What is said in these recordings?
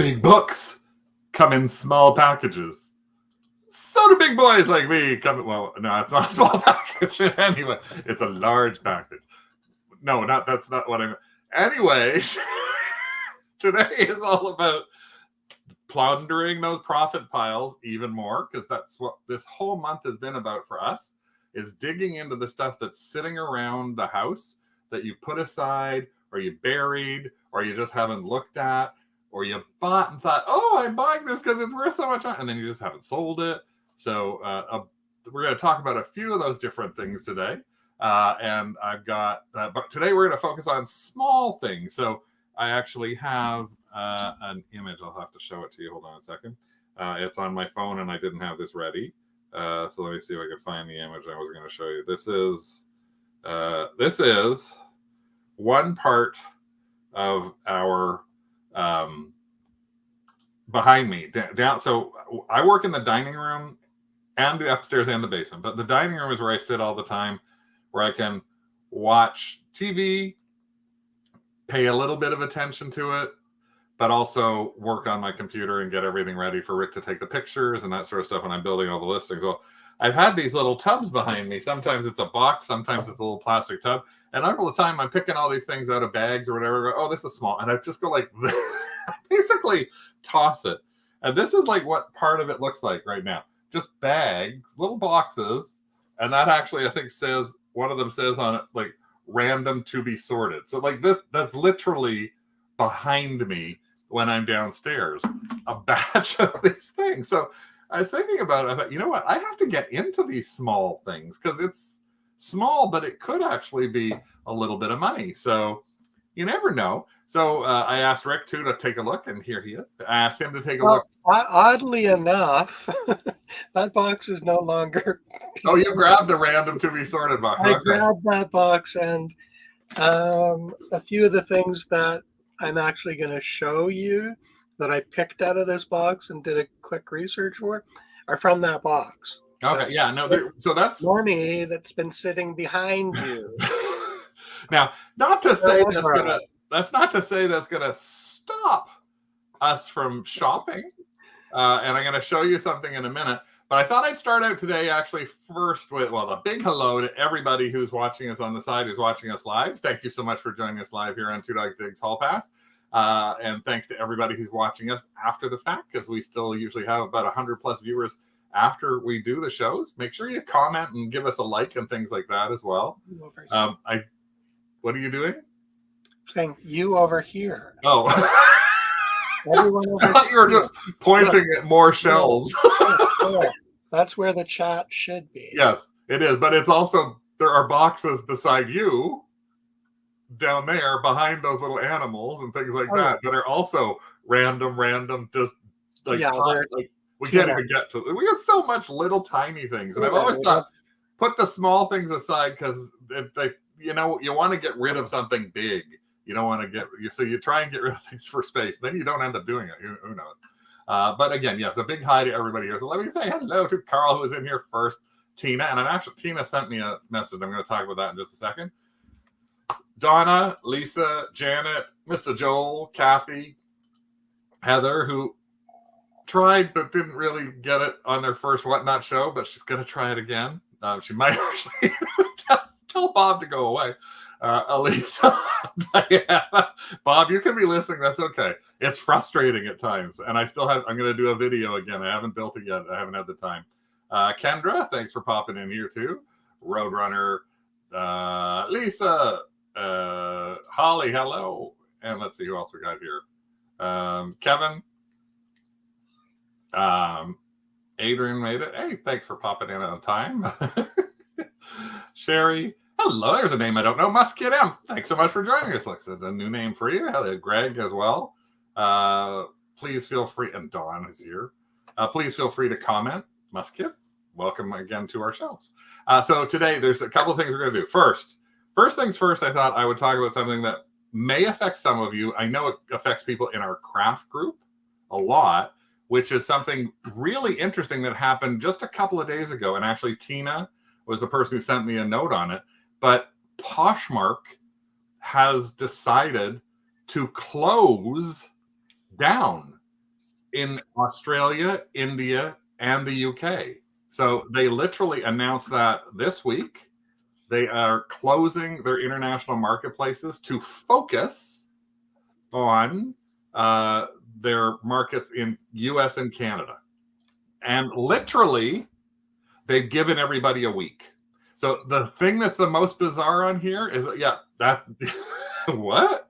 big books come in small packages. So do big boys like me come in, well, no, it's not a small package anyway. It's a large package. No, that's not what I meant. Anyway, today is all about plundering those profit piles even more, because that's what this whole month has been about for us, is digging into the stuff that's sitting around the house that you put aside or you buried or you just haven't looked at or you bought and thought, oh, I'm buying this because it's worth so much, and then you just haven't sold it. So we're going to talk about a few of those different things today. And I've got, but today we're going to focus on small things. So I actually have an image. I'll have to show it to you. Hold on a second. It's on my phone and I didn't have this ready. So let me see if I can find the image I was going to show you. This is one part of our behind me down. So I work in the dining room and the upstairs and the basement, but the dining room is where I sit all the time, where I can watch TV, pay a little bit of attention to it, but also work on my computer and get everything ready for Rick to take the pictures and that sort of stuff when I'm building all the listings. Well, I've had these little tubs behind me. Sometimes it's a box, sometimes it's a little plastic tub. And all the time I'm picking all these things out of bags or whatever. Oh, this is small. And I just go like, basically toss it. And this is like what part of it looks like right now. Just bags, little boxes. And that actually, I think, says, one of them says on it, like, random to be sorted. So like that's literally behind me when I'm downstairs, a batch of these things. So I was thinking about it. I thought, you know what? I have to get into these small things because it's small, but it could actually be a little bit of money. So you never know. So I asked Rick too to take a look, and here he is. I asked him to take a look. Oddly enough, that box is no longer. Oh, you grabbed a random to be sorted box. I grabbed that box, and a few of the things that I'm actually going to show you that I picked out of this box and did a quick research for are from that box. Okay, yeah, no, so that's money that's been sitting behind you. Now, not to say that's not to say that's gonna stop us from shopping. And I'm gonna show you something in a minute. But I thought I'd start out today actually first with, well, a big hello to everybody who's watching us on the side, who's watching us live. Thank you so much for joining us live here on Two Dogs Digs Hall Pass. And thanks to everybody who's watching us after the fact, because we still usually have about 100 plus viewers after we do the shows. Make sure you comment and give us a like and things like that as well. What are you doing? Saying you over here. Oh. Everyone over I thought you were just pointing at more shelves. That's where the chat should be. Yes, it is. But it's also, there are boxes beside you down there behind those little animals and things like that are also random, just like, we can't even get to. We got so much little tiny things. And I've always thought, put the small things aside, because you want to get rid of something big. You don't want to so you try and get rid of things for space. Then you don't end up doing it. Who knows? But again, yes, a big hi to everybody here. So let me say hello to Carl, who was in here first, Tina. And Tina sent me a message. I'm going to talk about that in just a second. Donna, Lisa, Janet, Mr. Joel, Kathy, Heather, who tried but didn't really get it on their first Whatnot show, but she's going to try it again. She might actually tell Bob to go away. Elisa, Bob, you can be listening. That's okay. It's frustrating at times, and I'm going to do a video again. I haven't built it yet. I haven't had the time. Kendra, thanks for popping in here too. Roadrunner, Lisa, Holly, hello, and let's see who else we got here. Kevin, Adrian made it. Hey, thanks for popping in on time. Sherry. Hello, there's a name I don't know. Musket M. Thanks so much for joining us. Looks like a new name for you. Hello, Greg as well. Please feel free, and Dawn is here. Please feel free to comment. Musket, welcome again to our shows. So today, there's a couple of things we're going to do. First things first, I thought I would talk about something that may affect some of you. I know it affects people in our craft group a lot, which is something really interesting that happened just a couple of days ago. And actually, Tina was the person who sent me a note on it. But Poshmark has decided to close down. in Australia, India, and the UK. So they literally announced that this week. They are closing their international marketplaces to focus on their markets in US and Canada. And literally, they've given everybody a week. So the thing that's the most bizarre on here is, yeah, that what?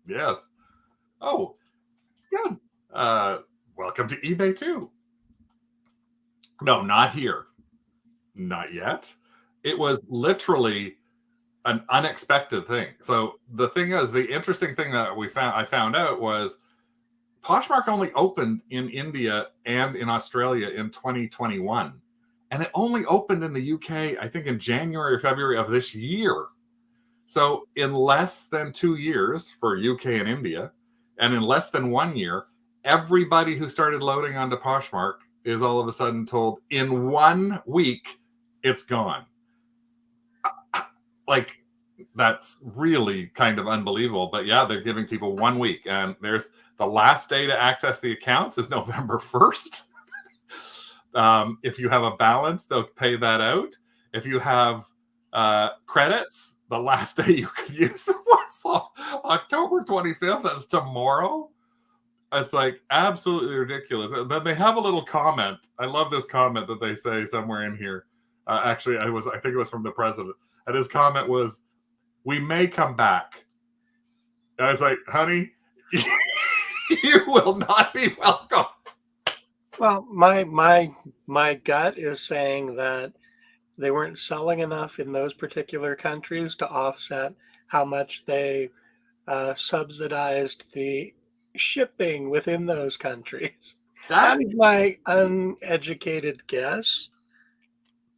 Yes. Oh, good. Welcome to eBay too. No, not here. Not yet. It was literally an unexpected thing. So the thing is, the interesting thing that I found out was Poshmark only opened in India and in Australia in 2021. And it only opened in the UK, I think, in January or February of this year. So in less than 2 years for UK and India, and in less than 1 year, everybody who started loading onto Poshmark is all of a sudden told in 1 week, it's gone. Like, that's really kind of unbelievable. But yeah, they're giving people 1 week. And there's the last day to access the accounts is November 1st. If you have a balance, they'll pay that out. If you have credits, the last day you could use them was October 25th. That's tomorrow. It's like absolutely ridiculous. And then they have a little comment. I love this comment that they say somewhere in here. Actually, I think it was from the president. And his comment was, "We may come back." And I was like, honey, you will not be welcome. Well, my gut is saying that they weren't selling enough in those particular countries to offset how much they subsidized the shipping within those countries. That is my uneducated guess.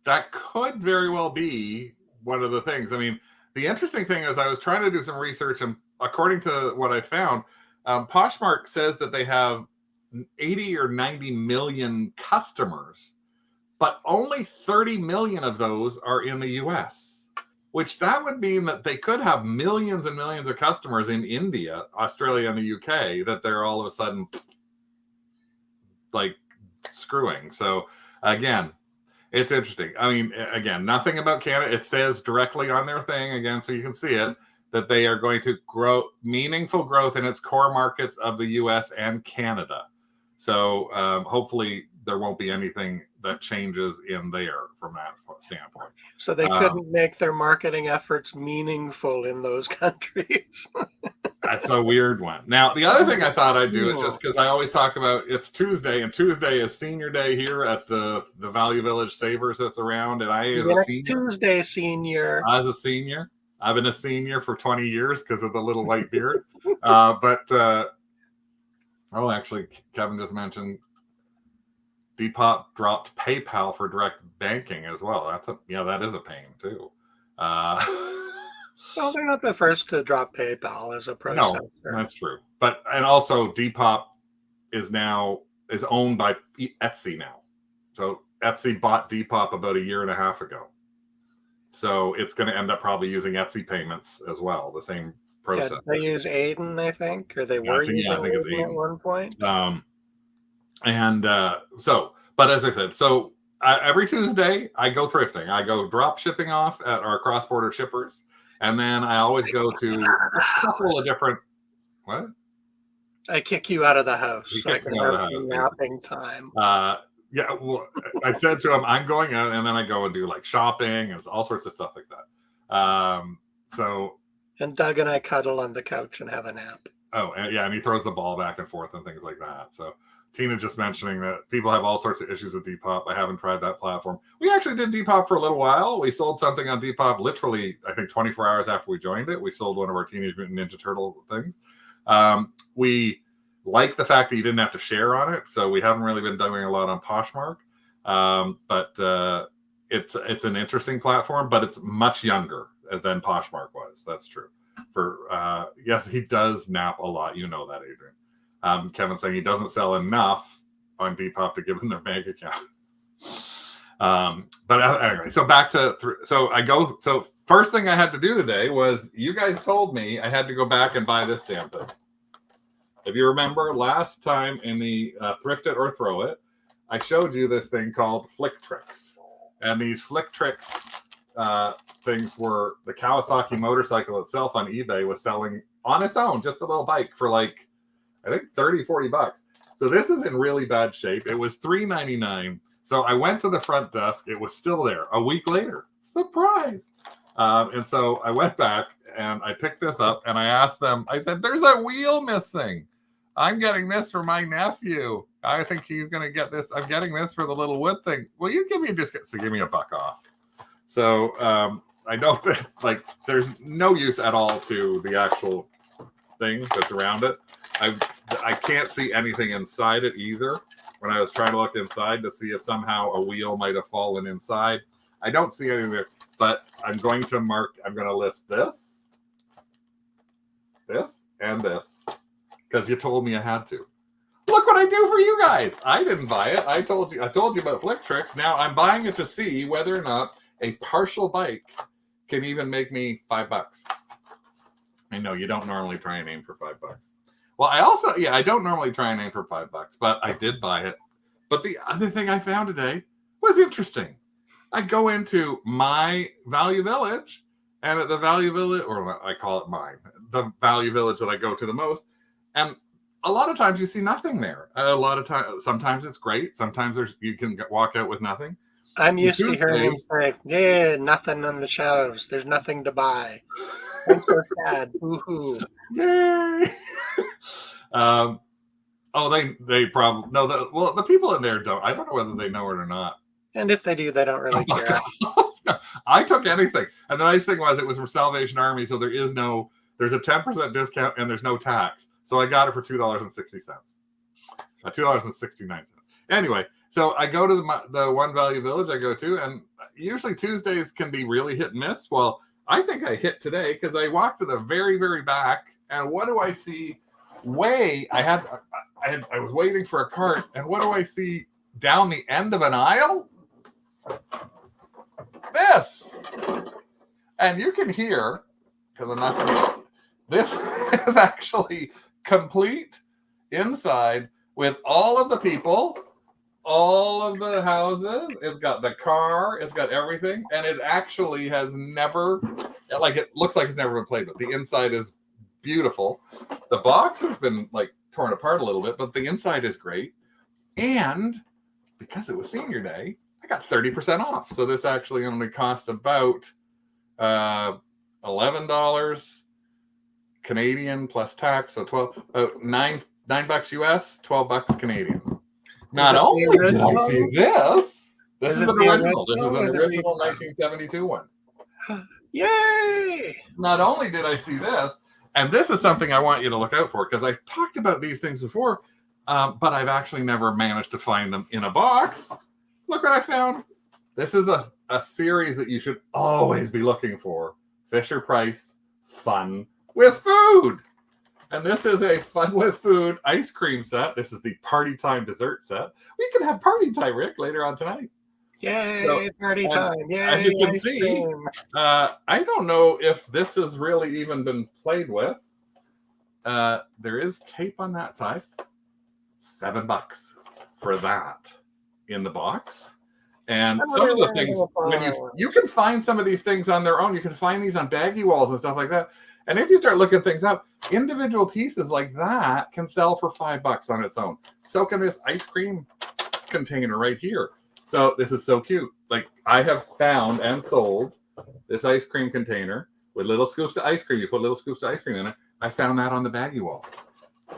That could very well be one of the things. I mean, the interesting thing is I was trying to do some research, and according to what I found, Poshmark says that they have 80 or 90 million customers, but only 30 million of those are in the US, which that would mean that they could have millions and millions of customers in India, Australia, and the UK that they're all of a sudden like screwing. So again, it's interesting. I mean, again, nothing about Canada. It says directly on their thing, again, so you can see it, that they are going to grow meaningful growth in its core markets of the US and Canada. So hopefully there won't be anything that changes in there from that standpoint. So they couldn't make their marketing efforts meaningful in those countries. That's a weird one. Now, the other thing I thought I'd do is just because I always talk about it's Tuesday, and Tuesday is senior day here at the Value Village Savers that's around. And I, as a senior, Tuesday senior. As a senior, I've been a senior for 20 years because of the little white beard. Actually, Kevin just mentioned Depop dropped PayPal for direct banking as well. That is a pain too. Well, they're not the first to drop PayPal as a processor. No, that's true. And also Depop is owned by Etsy now. So Etsy bought Depop about 1.5 years ago. So it's going to end up probably using Etsy payments as well, the same process. Yeah, they use Aiden, I think, or they were using Aiden at one point. But as I said, so every Tuesday I go thrifting. I go drop shipping off at our cross-border shippers. And then I always go to a couple of different. What? I kick you out of the house. He kicks me out of the house. Napping time. Yeah. Well, I said to him, I'm going out, and then I go and do like shopping and all sorts of stuff like that. And Doug and I cuddle on the couch and have a nap. Oh, and he throws the ball back and forth and things like that. So Tina just mentioning that people have all sorts of issues with Depop. I haven't tried that platform. We actually did Depop for a little while. We sold something on Depop literally, I think, 24 hours after we joined it. We sold one of our Teenage Mutant Ninja Turtle things. We like the fact that you didn't have to share on it, so we haven't really been doing a lot on Poshmark. But it's an interesting platform, but it's much younger than Poshmark was. That's true. Yes, he does nap a lot. You know that, Adrian. Kevin saying he doesn't sell enough on Depop to give him their bank account. But anyway, so back to So first thing I had to do today was, you guys told me I had to go back and buy this damn thing. If you remember last time in the Thrift It or Throw It, I showed you this thing called Flick Tricks. And these Flick Tricks things were the Kawasaki motorcycle itself on eBay was selling on its own, just a little bike for like, I think 30, 40 bucks. So this is in really bad shape. It was $3.99. So I went to the front desk. It was still there a week later. Surprise. And so I went back and I picked this up and I asked them, I said, there's a wheel missing. I'm getting this for my nephew. I think he's going to get this. I'm getting this for the little wood thing. Will you give me a discount? So give me $1 off. So I know that like there's no use at all to the actual thing that's around it. I can't see anything inside it either. When I was trying to look inside to see if somehow a wheel might have fallen inside, I don't see anything there. But I'm going to list this, and this, because you told me I had to. Look what I do for you guys. I didn't buy it. I told you about Flick Tricks. Now I'm buying it to see whether or not a partial bike can even make me $5. I know you don't normally try and aim for $5. Well, I don't normally try and aim for $5, but I did buy it. But the other thing I found today was interesting. I go into my Value Village, and at the Value Village, or I call it mine, the Value Village that I go to the most, and a lot of times you see nothing there. A lot of times, sometimes it's great. Sometimes you can walk out with nothing. I'm used to hearing him say, "Yeah, nothing on the shelves. There's nothing to buy. I'm so sad. Woohoo!" Yay! They probably no. Well, the people in there don't. I don't know whether they know it or not. And if they do, they don't really care. I took anything, and the nice thing was it was from Salvation Army, so there's a 10% discount and there's no tax. So I got it for $2.60, $2.69. Anyway, so I go to the one Value Village I go to, and usually Tuesdays can be really hit and miss. Well, I think I hit today because I walked to the very, very back, and what do I see? I was waiting for a cart, and what do I see down the end of an aisle? This, and you can hear because I'm not going to. This is actually complete inside with all of the people, all of the houses. It's got the car, it's got everything, and it actually has never, like, it looks like it's never been played with. The inside is beautiful. The box has been like torn apart a little bit, but the inside is great. And because it was senior day, I got 30% off. So this actually only cost about $11 Canadian plus tax, so $9 US, $12 Canadian. Not only did I see this is an original. This is an original 1972 one. Yay! Not only did I see this, and this is something I want you to look out for because I've talked about these things before, but I've actually never managed to find them in a box. Look what I found. This is a series that you should always be looking for. Fisher-Price Fun with Food. And this is a Fun with Food ice cream set. This is the Party Time dessert set. We can have party time, Rick, later on tonight. Yay, party time. Yay, as you can see, I don't know if this has really even been played with. There is tape on that side. $7 for that in the box. And some of the things, when you can find some of these things on their own. You can find these on baggy walls and stuff like that. And if you start looking things up, individual pieces like that can sell for $5 on its own. So can this ice cream container right here. So this is so cute. Like, I have found and sold this ice cream container with little scoops of ice cream. You put little scoops of ice cream in it. I found that on the baggy wall.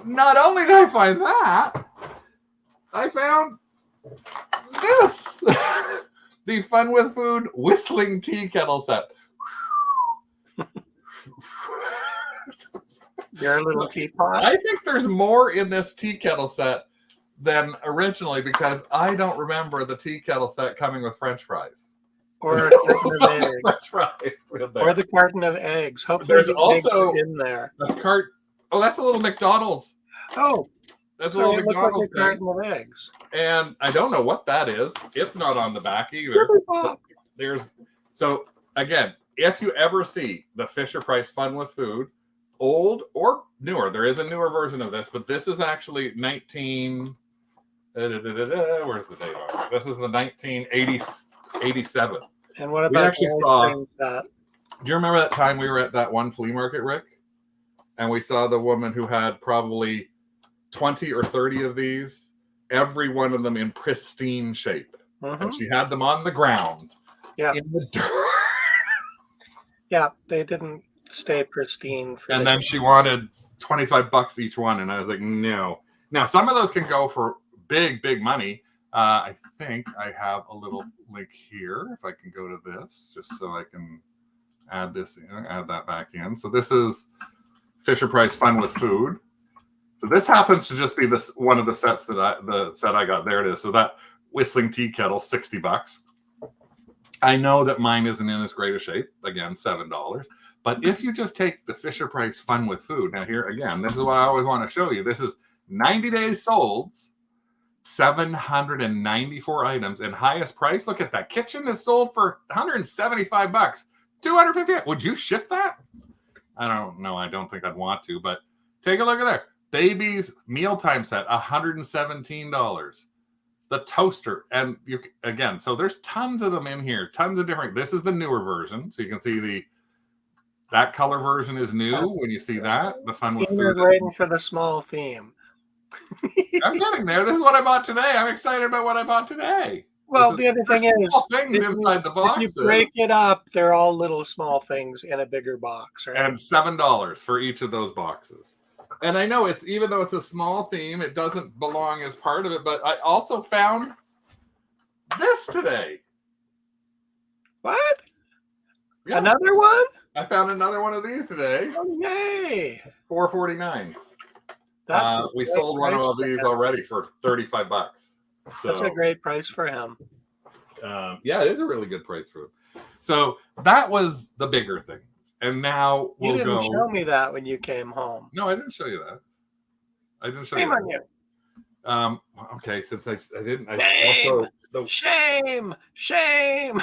Not only did I find that, I found this. The Fun with Food whistling tea kettle set. Your little teapot? I think there's more in this tea kettle set than originally because I don't remember the tea kettle set coming with French fries. Or a carton of eggs. French fries. Or the carton of eggs. Hopefully there's also in there. A cart. Oh, that's a little McDonald's. Oh. That's a little McDonald's like a carton of eggs. And I don't know what that is. It's not on the back either. So again, if you ever see the Fisher-Price Fun with Food, old or newer. There is a newer version of this, but this is actually 19. Where's the date on it? This is the 1987. And what about we actually saw that? Do you remember that time we were at that one flea market, Rick? And we saw the woman who had probably 20 or 30 of these, every one of them in pristine shape. And she had them on the ground. Yeah. In the dirt. Yeah, they didn't stay pristine. And then she wanted $25 each one. And I was like, no. Now, some of those can go for big, big money. I think I have a little link here. If I can go to this, just so I can add this in, add that back in. So this is Fisher-Price Fun with Food. So this happens to just be this one of the sets that I got. There it is. So that whistling tea kettle, $60. I know that mine isn't in as great a shape. Again, $7. But if you just take the Fisher-Price Fun with Food, now here again, this is what I always want to show you. This is 90 days sold, 794 items, and highest price. Look at that. Kitchen is sold for $175. $250. Would you ship that? I don't know. I don't think I'd want to, but take a look at there. Baby's mealtime set, $117. The toaster, and you again, so there's tons of them in here, tons of different. This is the newer version, so you can see that color version is new. When you see that, the Fun with Food. Waiting for the small theme. I'm getting there. This is what I bought today. I'm excited about what I bought today. Well, the other thing is, things inside the box. If you break it up, they're all little small things in a bigger box, right? And $7 for each of those boxes. And I know it's, even though it's a small theme, it doesn't belong as part of it. But I also found this today. What? Yeah. Another one? I found another one of these today. Oh, yay! $4.49. We great sold one price of for these him. already for $35. So, That's a great price for him. yeah, it is a really good price for him. So that was the bigger thing. And now You we'll didn't go. show me that when you came home. No, I didn't show you that. I didn't show Shame you that. on you. Okay, since I didn't. Shame. Also, Shame.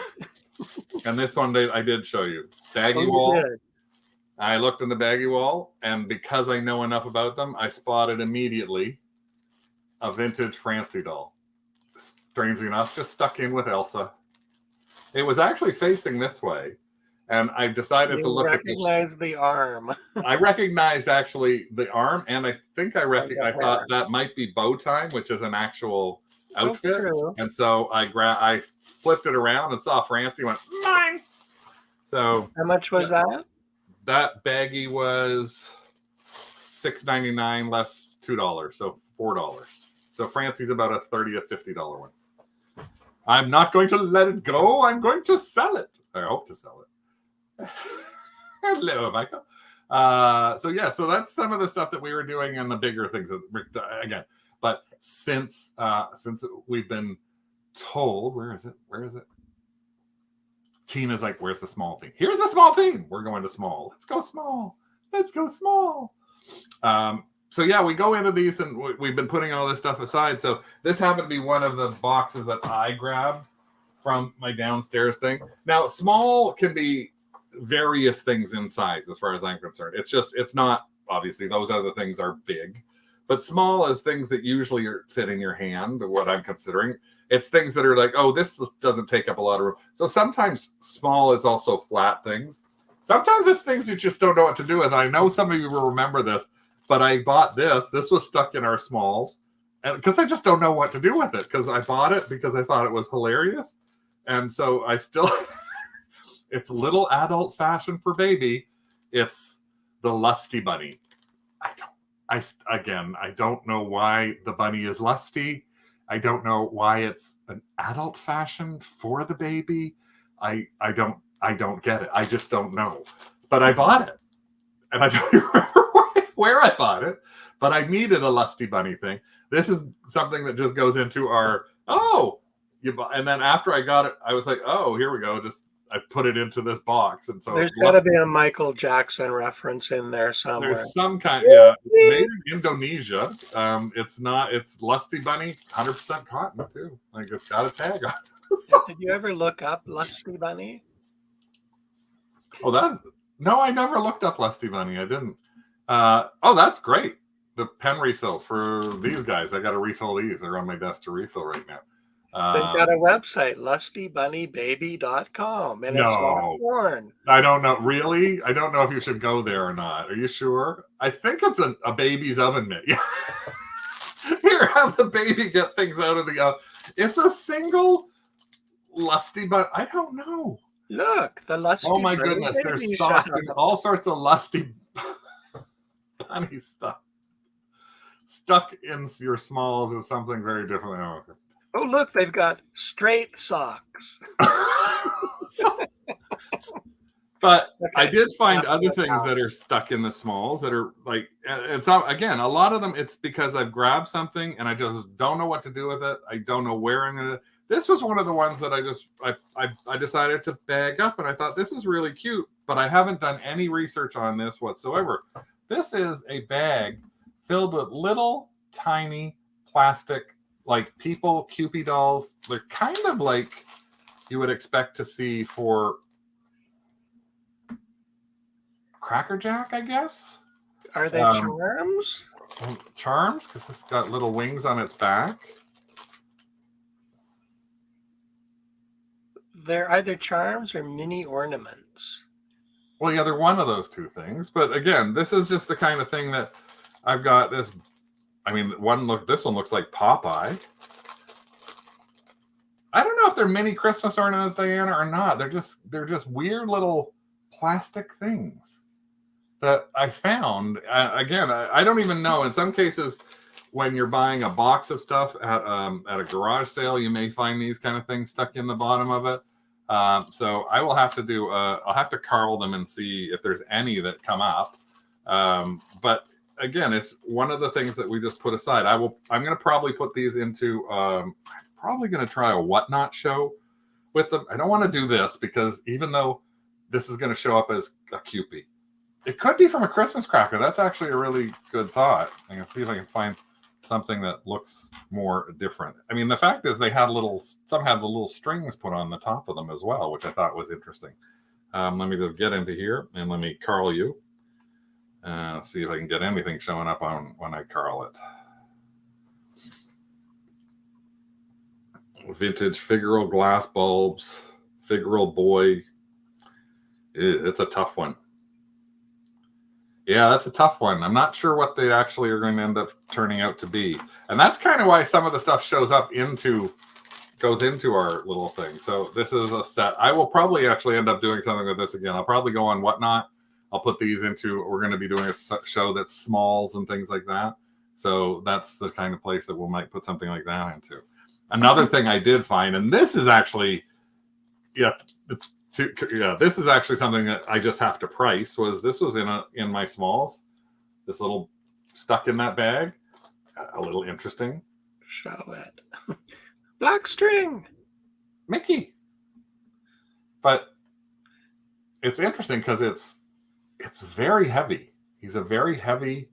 and this one I did show you. Baggy Oh, wall. you did. I looked in the baggy wall, and because I know enough about them, I spotted immediately a vintage Francie doll. Strangely enough, just stuck in with Elsa. It was actually facing this way, and I decided to look at this. Recognize the arm. I recognized actually the arm, and I think I thought that might be bow time, which is an actual outfit. True. And so I flipped it around and saw Francie, went mine. So How much was that? that baggie was $6.99 less $2, so $4. So Francie's about a $30 to $50 one. I'm not going to let it go. I'm going to sell it. I hope to sell it. Hello, Michael. So that's some of the stuff that we were doing and the bigger things again. But since we've been told, where is it? Tina's like, where's the small thing? Here's the small thing. We're going to small. Let's go small. So yeah, we go into these and we've been putting all this stuff aside. So this happened to be one of the boxes that I grabbed from my downstairs thing. Now, small can be various things in size as far as I'm concerned. It's not, obviously, those other things are big. But small is things that usually fit in your hand, what I'm considering. It's things that are like, oh, this doesn't take up a lot of room. So sometimes small is also flat things. Sometimes it's things you just don't know what to do with. And I know some of you will remember this, but I bought this. This was stuck in our smalls. And because I just don't know what to do with it. Because I bought it because I thought it was hilarious. And so I still, it's little adult fashion for baby. It's the Lusty Bunny. I don't know why the bunny is lusty. I don't know why it's an adult fashion for the baby. I don't get it. I just don't know. But I bought it. And I don't remember where I bought it. But I needed a Lusty Bunny thing. This is something that just goes into our, and then after I got it, I was like, oh, here we go. I put it into this box. And so there's got to be a Michael Jackson reference in there somewhere. There's some kind, yeah. Made in Indonesia. It's Lusty Bunny, 100% cotton too. Like it's got a tag on it. Did you ever look up Lusty Bunny? No, I never looked up Lusty Bunny. I didn't. Oh, that's great. The pen refills for these guys. I got to refill these. They're on my desk to refill right now. They've got a website, lustybunnybaby.com, and it's not No, porn. I don't know. Really? I don't know if you should go there or not. Are you sure? I think it's a baby's oven mitt. Here, have the baby get things out of the oven. It's a single lusty, but I don't know. Look, the lusty. Oh my goodness, there's socks and all sorts of lusty bunny stuff. Stuck in your smalls is something very different. Oh, look, they've got straight socks. But okay. I did find other things that are stuck in the smalls that are like, and so again, a lot of them, it's because I've grabbed something and I just don't know what to do with it. I don't know where I'm going to. This was one of the ones that I decided to bag up, and I thought this is really cute, but I haven't done any research on this whatsoever. This is a bag filled with little tiny plastic, like people Cupid dolls. They're kind of like you would expect to see for Cracker Jack, I guess. Are they charms? Charms, because it's got little wings on its back. They're either charms or mini ornaments. Well, yeah, they're one of those two things. But again, this is just the kind of thing that I've got this. I mean, this one looks like Popeye. I don't know if they're mini Christmas ornaments, Diana, or not. They're just weird little plastic things that I found. Again, I don't even know. In some cases, when you're buying a box of stuff at a garage sale, you may find these kind of things stuck in the bottom of it. So I will have to do. I'll have to carl them and see if there's any that come up. But again, it's one of the things that we just put aside. I'm going to probably put these into. I'm probably going to try a Whatnot show with them. I don't want to do this because even though this is going to show up as a Cupid, it could be from a Christmas cracker. That's actually a really good thought. I'm going to see if I can find something that looks more different. I mean, the fact is some had the little strings put on the top of them as well, which I thought was interesting. Let me just get into here and let me carl you. See if I can get anything showing up on when I carl it. Vintage Figaro glass bulbs, Figaro boy. It's a tough one. Yeah, that's a tough one. I'm not sure what they actually are going to end up turning out to be. And that's kind of why some of the stuff goes into our little thing. So this is a set. I will probably actually end up doing something with this again. I'll probably go on Whatnot. I'll put these into, we're going to be doing a show that's smalls and things like that. So that's the kind of place that we might put something like that into. Another thing I did find, and this is actually, this is actually something that I just have to price. This was in my smalls. This little stuck in that bag. A little interesting. Show it. Black string. Mickey. But it's interesting because it's very heavy. He's a very heavy,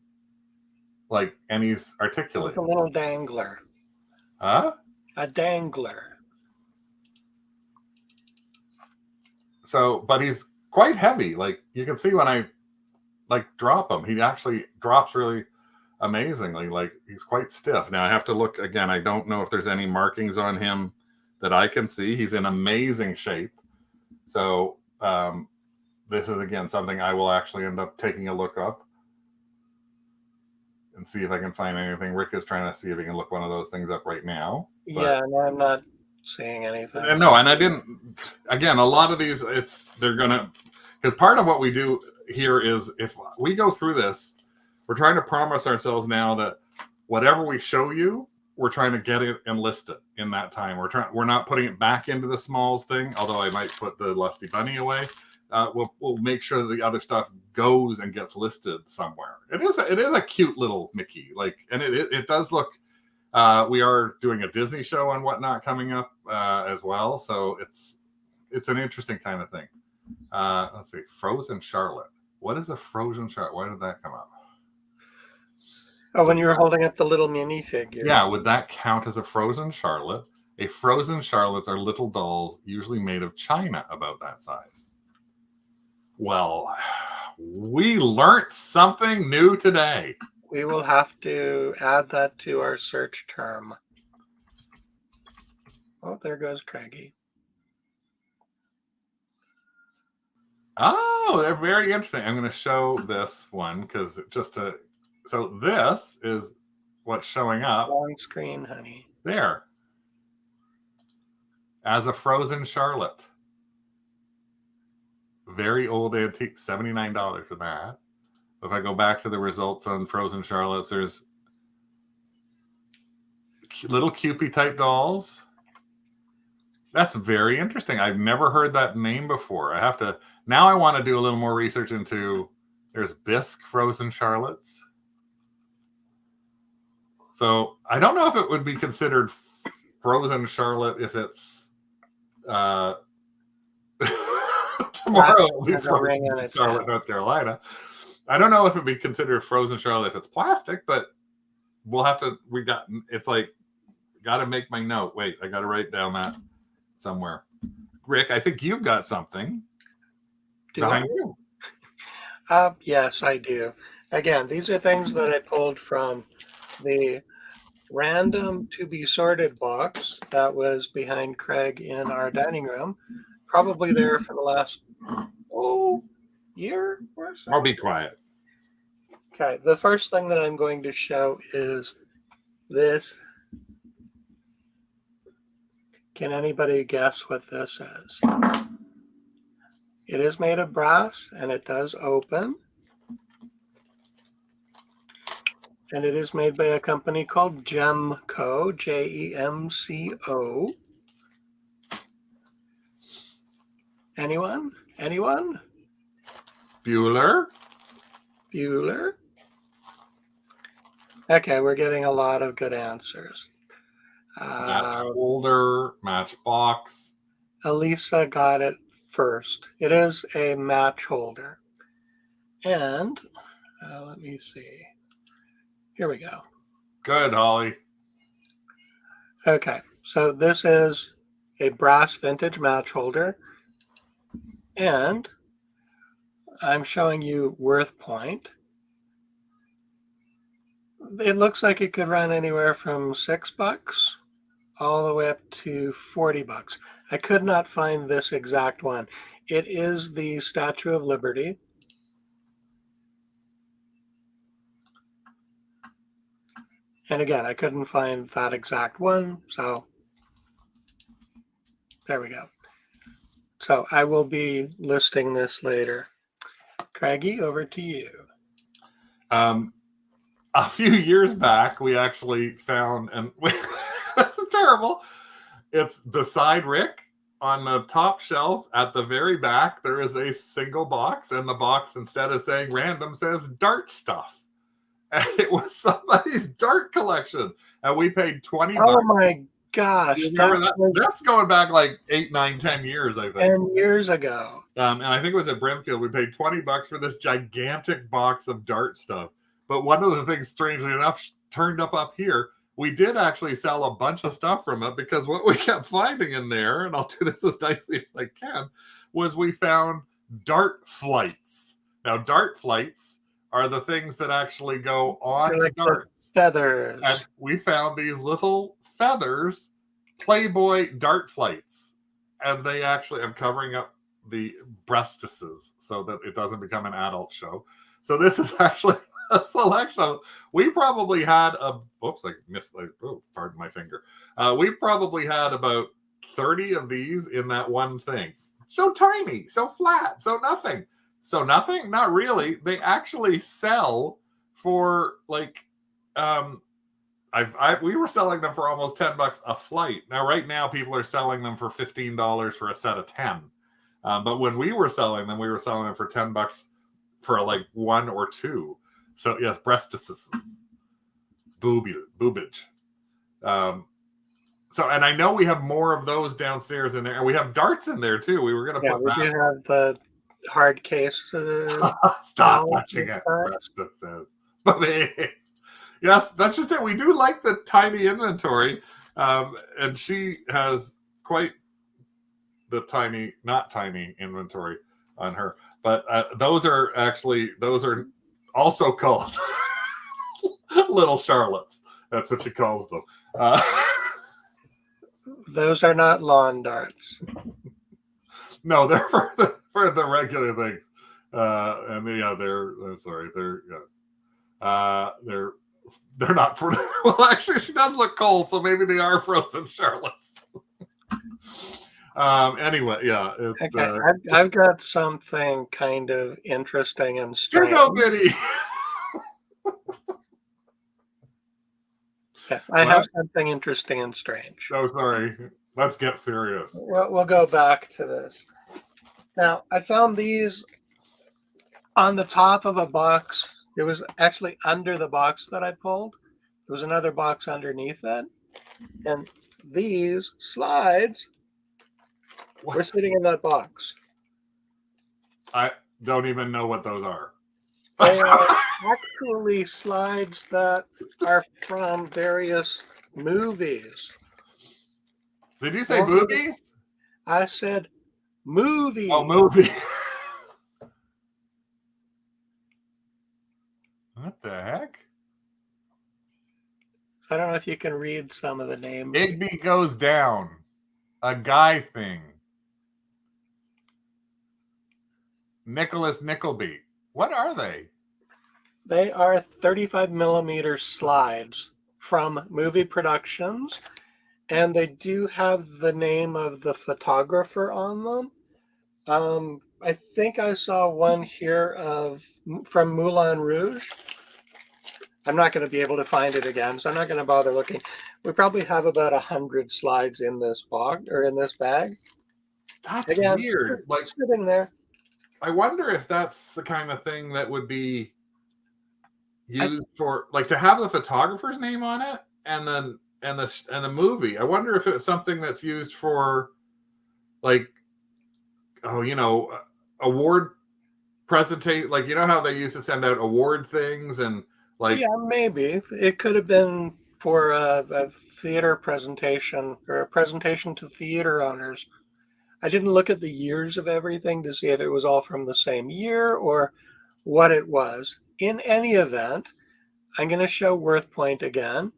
and he's articulate. Like a little dangler. Huh? A dangler. So, but he's quite heavy. Like you can see when I drop him, he actually drops really amazingly. Like he's quite stiff. Now I have to look again. I don't know if there's any markings on him that I can see. He's in amazing shape. So this is again something I will actually end up taking a look up and see if I can find anything. Rick is trying to see if he can look one of those things up right now. Yeah, no, I'm not seeing anything. No, and I didn't. Again, a lot of these, because part of what we do here is if we go through this, we're trying to promise ourselves now that whatever we show you, we're trying to get it and list it in that time. We're not putting it back into the smalls thing, although I might put the Lusty Bunny away. We'll make sure that the other stuff goes and gets listed somewhere. It is a cute little Mickey, and it does look. We are doing a Disney show on Whatnot coming up as well, so it's an interesting kind of thing. Let's see, Frozen Charlotte. What is a Frozen Charlotte? Why did that come up? Oh, when you were holding up the little mini figure. Yeah, would that count as a Frozen Charlotte? A Frozen Charlottes are little dolls, usually made of china, about that size. Well, We learnt something new today. We will have to add that to our search term. Oh, there goes Craigie. Oh, they're very interesting. I'm going to show this one because so this is what's showing up on screen, honey. There. As a frozen Charlotte. Very old antique, $79 for that. If I go back to the results on frozen Charlottes, there's little Cupid type dolls. That's very interesting. I've never heard that name before. Now I want to do a little more research into, there's bisque frozen Charlottes. So I don't know if it would be considered frozen Charlotte if it's tomorrow will be frozen Charlotte, North Carolina. I don't know if it'd be considered frozen Charlotte if it's plastic, but we'll have to, got to make my note. Wait, I got to write down that somewhere. Rick, I think you've got something behind you. Yes, I do. Again, these are things that I pulled from the random to be sorted box that was behind Craig in our dining room, probably there for the last year or so. I'll be quiet. Okay, the first thing that I'm going to show is this. Can anybody guess what this is? It is made of brass and it does open. And it is made by a company called Gemco, Jemco. Anyone? Anyone? Bueller? Bueller? Okay, we're getting a lot of good answers. Match holder, matchbox. Elisa got it first. It is a match holder. And let me see. Here we go. Good, Holly. Okay, so this is a brass vintage match holder. And I'm showing you worth point. It looks like it could run anywhere from $6 all the way up to $40. I could not find this exact one. It is the Statue of Liberty. And again, I couldn't find that exact one, so there we go. So I will be listing this later. Craigie, over to you. A few years back, we actually found, and that's terrible. It's beside Rick on the top shelf at the very back. There is a single box, and the box, instead of saying random, says dart stuff. And it was somebody's dart collection. And we paid $20. Oh my gosh. That's going back like 8, 9, 10 years, I think. 10 years ago. And I think it was at Brimfield. We paid $20 for this gigantic box of dart stuff. But one of the things, strangely enough, turned up here. We did actually sell a bunch of stuff from it because what we kept finding in there, and I'll do this as nicely as I can, was we found dart flights. Now, dart flights are the things that actually go on like darts. Feathers. And we found these little feathers, Playboy dart flights. And they actually, I'm covering up the breastises so that it doesn't become an adult show. So this is actually a selection. We probably had pardon my finger. We probably had about 30 of these in that one thing. So tiny, so flat, so nothing. So nothing? Not really. They actually sell for like, we were selling them for almost $10 a flight. Now, right now, people are selling them for $15 for a set of 10. But when we were selling them for $10 for like one or two. So yes, breastises, boobage. So, and I know we have more of those downstairs in there, and we have darts in there too. We were going to put that. We do have the hard case. Stop touching it. Yes, that's just it. We do like the tiny inventory, and she has quite the not tiny inventory. on her. But those are also called little Charlottes. That's what she calls them. Those are not lawn darts. No, they're for the regular things. They're not for. Well, actually, she does look cold, so maybe they are frozen Charlottes. Anyway, yeah. Okay, I've got something kind of interesting and strange. Bitty. Yeah, I have something interesting and strange. Oh, sorry. Let's get serious. We'll go back to this. Now, I found these on the top of a box. It was actually under the box that I pulled. There was another box underneath it. And these slides were sitting in that box. I don't even know what those are. They are actually slides that are from various movies. Did you say movies? I said movie. Oh, movie. What the heck? I don't know if you can read some of the names. Igby Goes Down. A Guy Thing. Nicholas Nickleby. What are they? They are 35 millimeter slides from movie productions, and they do have the name of the photographer on them. I think I saw one here from Moulin Rouge. I'm not going to be able to find it again, so I'm not going to bother looking. We probably have about 100 slides in this box or in this bag. That's weird. Like sitting there. I wonder if that's the kind of thing that would be used for, like, to have the photographer's name on it, and then and the movie. I wonder if it's something that's used for, like, award presentation. Like, you know how they used to send out award things and. Like, yeah, maybe. It could have been for a theater presentation or a presentation to theater owners. I didn't look at the years of everything to see if it was all from the same year or what it was. In any event, I'm going to show Worth Point again.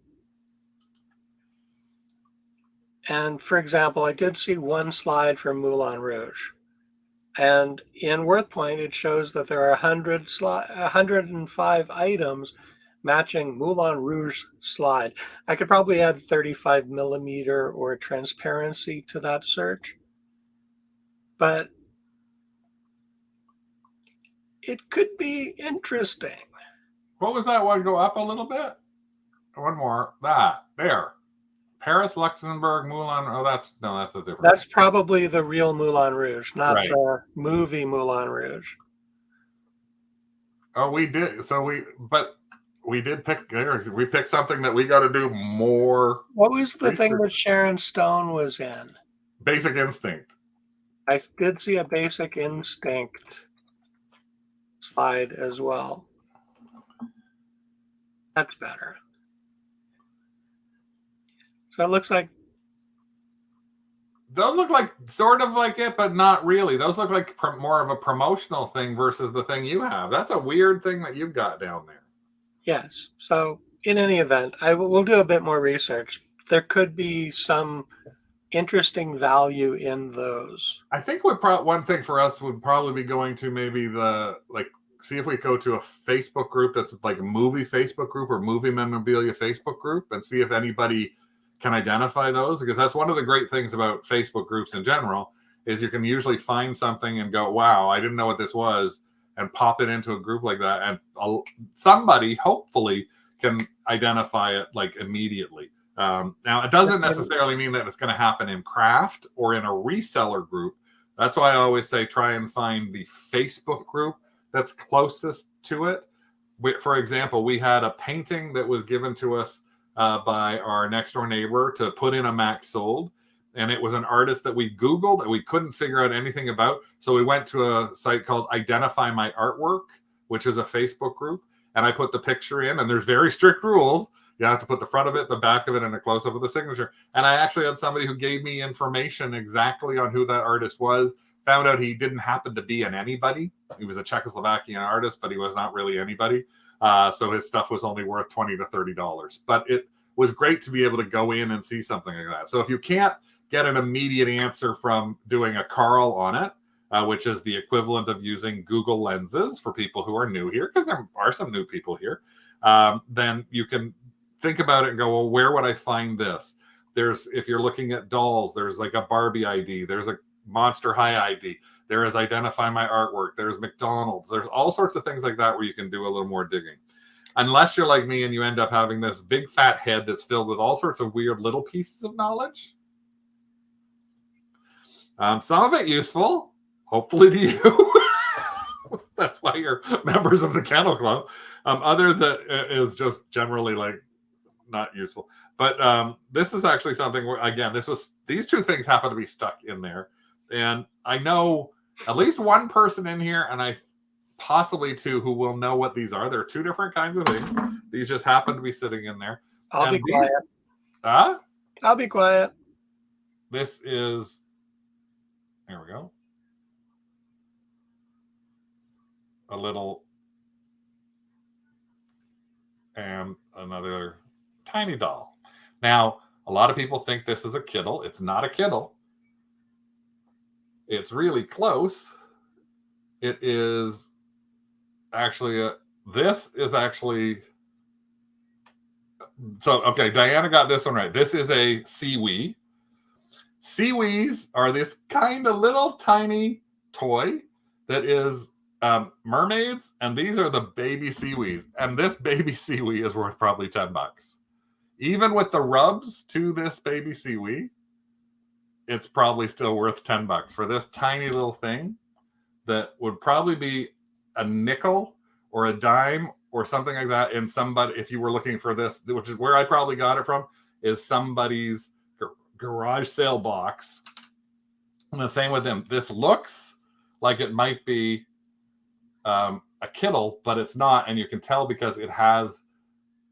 And for example, I did see one slide from Moulin Rouge. And in Worth Point, it shows that there are 105 items matching Moulin Rouge slide. I could probably add 35 millimeter or transparency to that search. But it could be interesting. What was that one? Go up a little bit? One more. There. Paris, Luxembourg, Moulin. Oh, that's a different. That's probably the real Moulin Rouge, not the movie Moulin Rouge. Oh, we did. We did pick. We picked something that we got to do more. What was the thing that Sharon Stone was in? Basic Instinct. I did see a Basic Instinct slide as well. That's better. So it looks like those look like sort of like it, but not really. Those look like more of a promotional thing versus the thing you have. That's a weird thing that you've got down there. Yes. So in any event, we'll do a bit more research. There could be some interesting value in those. I think one thing for us would probably be going to maybe see if we go to a Facebook group that's like a movie Facebook group or movie memorabilia Facebook group and see if anybody can identify those, because that's one of the great things about Facebook groups in general is you can usually find something and go, wow, I didn't know what this was, and pop it into a group like that, and somebody hopefully can identify it like immediately. Now, it doesn't necessarily mean that it's going to happen in craft or in a reseller group. That's why I always say try and find the Facebook group that's closest to it. For example, we had a painting that was given to us by our next door neighbor to put in a Max Sold. And it was an artist that we Googled and we couldn't figure out anything about. So we went to a site called Identify My Artwork, which is a Facebook group. And I put the picture in, and there's very strict rules. You have to put the front of it, the back of it, and a close-up of the signature. And I actually had somebody who gave me information exactly on who that artist was found out he didn't happen to be an anybody. He was a Czechoslovakian artist, but he was not really anybody. So his stuff was only worth $20 to $30. But it was great to be able to go in and see something like that. So if you can't get an immediate answer from doing a Carl on it, which is the equivalent of using Google Lenses for people who are new here, because there are some new people here, then you can think about it and go, well, where would I find this? There's, if you're looking at dolls, there's like a Barbie ID, there's a Monster High ID, there is Identify My Artwork, there's McDonald's, there's all sorts of things like that where you can do a little more digging. Unless you're like me and you end up having this big fat head that's filled with all sorts of weird little pieces of knowledge. Some of it useful, hopefully to you. That's why you're members of the Kennel Club. Other that is just generally like not useful. But this is actually something where, again, these two things happen to be stuck in there. And I know at least one person in here, and I possibly two, who will know what these are. There are two different kinds of things. These just happen to be sitting in there. I'll be quiet. I'll be quiet. This is, there we go. A little, and another tiny doll. Now, a lot of people think this is a Kittle. It's not a Kittle. It's really close. It is actually this is actually, so okay, Diana got this one right. This is a Seawee. Seawees are this kind of little tiny toy that is mermaids, and these are the baby Seawees, and this baby Seawee is worth probably $10. Even with the rubs to this baby Seawee, it's probably still worth $10 for this tiny little thing that would probably be a nickel or a dime or something like that. And somebody, if you were looking for this, which is where I probably got it from, is somebody's garage sale box. And the same with them. This looks like it might be a Kittle, but it's not. And you can tell because it has,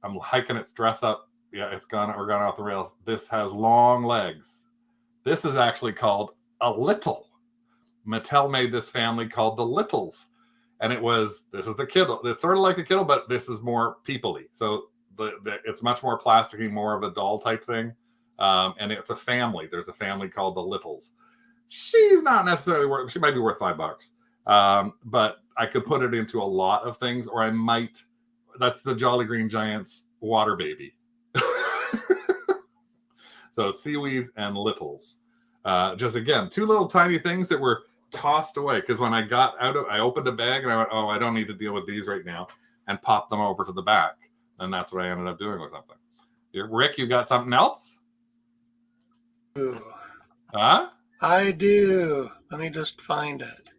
I'm hiking its dress up. Yeah, we're gone off the rails. This has long legs. This is actually called a Little. Mattel made this family called the Littles. And this is the Kittle. It's sort of like a Kittle, but this is more people-y. So it's much more plasticky, more of a doll type thing. And it's a family. There's a family called the Littles. She's not necessarily worth, she might be worth $5. But I could put it into a lot of things, or I might, that's the Jolly Green Giants water baby. So Seawees and Littles. Just again, two little tiny things that were tossed away. Because when I got I opened a bag and I went, oh, I don't need to deal with these right now, and popped them over to the back. And that's what I ended up doing with something. Rick, you got something else? Huh? I do. Let me just find it.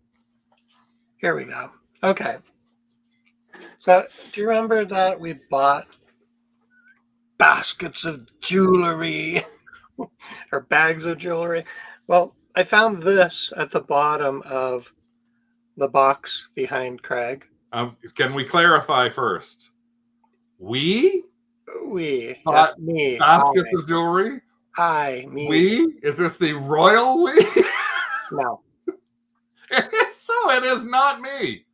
Here we go. Okay. So do you remember that we bought baskets of jewelry or bags of jewelry? Well, I found this at the bottom of the box behind Craig. Can we clarify first? We? That's me. Baskets of jewelry? Me. We? Is this the royal we? No. So it is not me.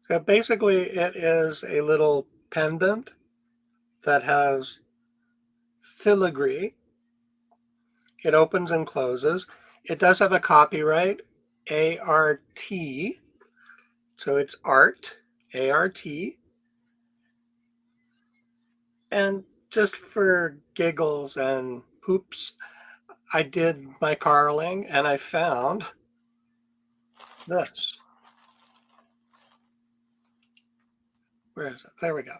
So basically it is a little pendant that has filigree. It opens and closes. It does have a copyright, A-R-T. So it's art, A-R-T. And just for giggles and poops, I did my Carling and I found this. Where is it? There we go.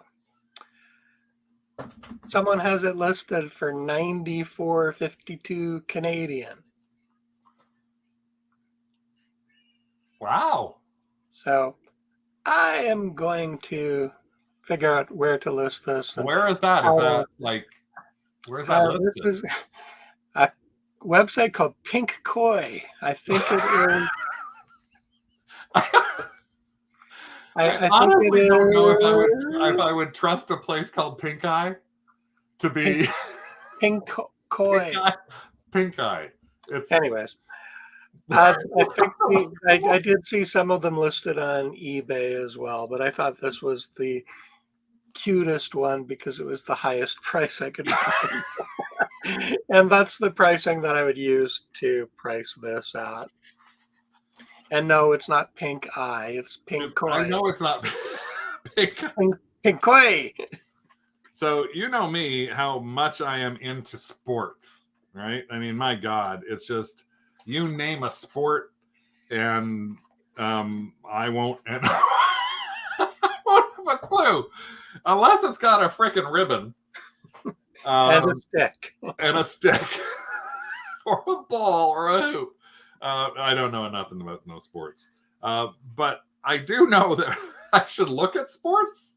Someone has it listed for $94.52 Canadian. Wow. So I am going to figure out where to list this. Where is that? Is that like, where's that listed? This is a website called Pink Koi. I think it is. I honestly don't know if I would trust a place called Pink Eye to be Pink Koi. Pink Eye. It's anyways. I think I did see some of them listed on eBay as well, but I thought this was the cutest one because it was the highest price I could find. And that's the pricing that I would use to price this at. And no, it's not pink eye, it's pink koi. I know it's not pink. Pink koi. So you know me, how much I am into sports, right? I mean, my God, it's just you name a sport, and I won't. And I won't have a clue unless it's got a freaking ribbon And a stick. and a stick, or a ball, or a hoop. I don't know nothing about no sports, but I do know that I should look at sports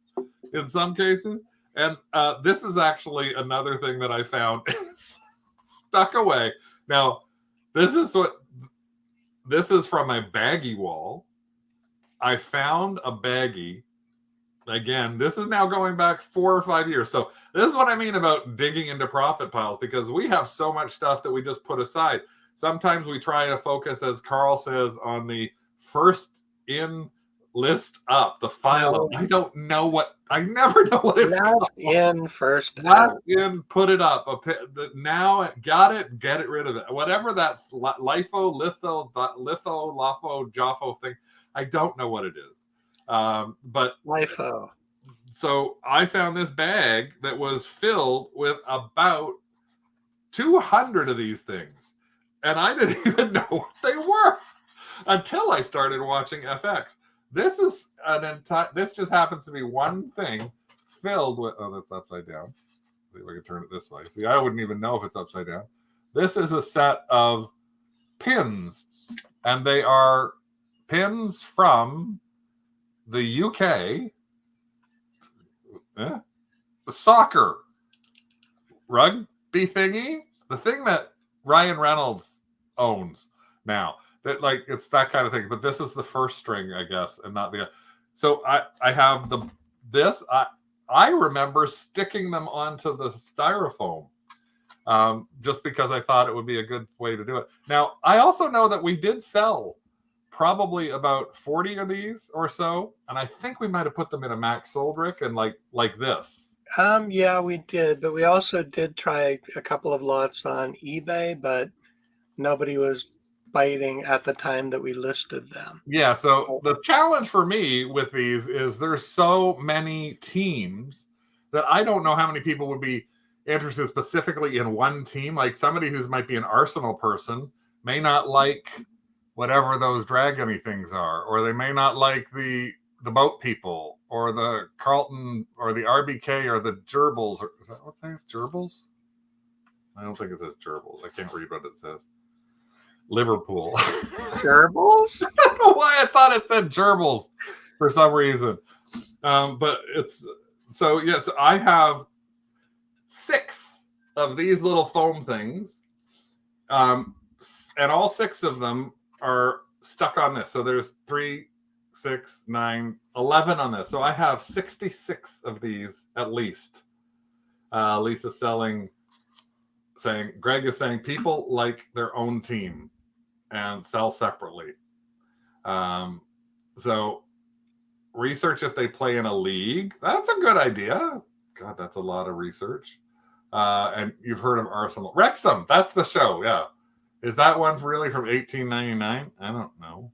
in some cases. And this is actually another thing that I found stuck away. Now, this is from a baggie wall. I found a baggie. Again, this is now going back 4 or 5 years. So this is what I mean about digging into profit piles, because we have so much stuff that we just put aside. Sometimes we try to focus, as Carl says, on the first in list up, the file. I don't know what, I never know what it's last in, first last in, put it up. Now, got it, get it rid of it. Whatever that LIFO, JAFO thing, I don't know what it is. But LIFO. So I found this bag that was filled with about 200 of these things. And I didn't even know what they were until I started watching FX. This is this just happens to be one thing filled with, oh, that's upside down. See if I can turn it this way. See, I wouldn't even know if it's upside down. This is a set of pins, and they are pins from the UK. The soccer rugby thingy, the thing that Ryan Reynolds owns now. That, like, it's that kind of thing. But this is the first string, I guess, and not the. So I have this. I remember sticking them onto the styrofoam, just because I thought it would be a good way to do it. Now, I also know that we did sell probably about 40 of these or so, and I think we might have put them in a Max Soldrick and like this. Yeah, we did, but we also did try a couple of lots on eBay, but nobody was biting at the time that we listed them. Yeah, so the challenge for me with these is there's so many teams that I don't know how many people would be interested specifically in one team. Like somebody who might be an Arsenal person may not like whatever those dragony things are, or they may not like the boat people, or the Carlton, or the RBK, or the Gerbils. Or, is that what's name? Gerbils? I don't think it says Gerbils. I can't read what it says. Liverpool. Gerbils? I don't know why I thought it said Gerbils for some reason. But it's so yes, yeah, so I have 6 of these little foam things. And all 6 of them are stuck on this. So there's 3, 6, 9, 11 on this. So I have 66 of these at least. Lisa's saying, Greg is saying people like their own team and sell separately. So research if they play in a league. That's a good idea. God, that's a lot of research. And you've heard of Arsenal. Wrexham, that's the show, yeah. Is that one really from 1899? I don't know.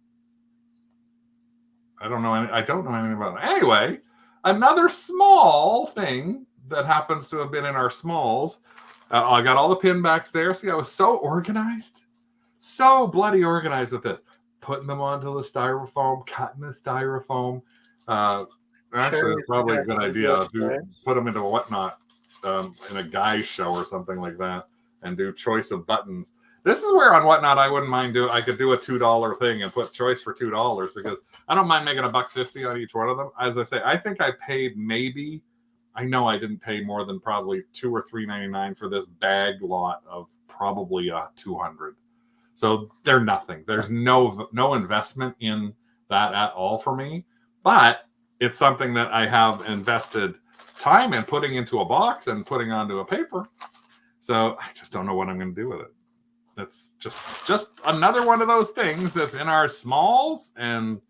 I don't know anything about it. Anyway, another small thing that happens to have been in our smalls. I got all the pin backs there. See, I was so organized. So bloody organized with this. Putting them onto the styrofoam, cutting the styrofoam. Actually, it's probably a good idea to put them into a whatnot in a guy's show or something like that, and do choice of buttons. This is where on Whatnot I wouldn't mind I could do a $2 thing and put choice for $2, because I don't mind making $1.50 on each one of them. As I say, I think I paid I know I didn't pay more than probably $2 or $3.99 for this bag lot of probably 200. So they're nothing. There's no investment in that at all for me, but it's something that I have invested time in putting into a box and putting onto a paper. So I just don't know what I'm going to do with it. It's just another one of those things that's in our smalls, and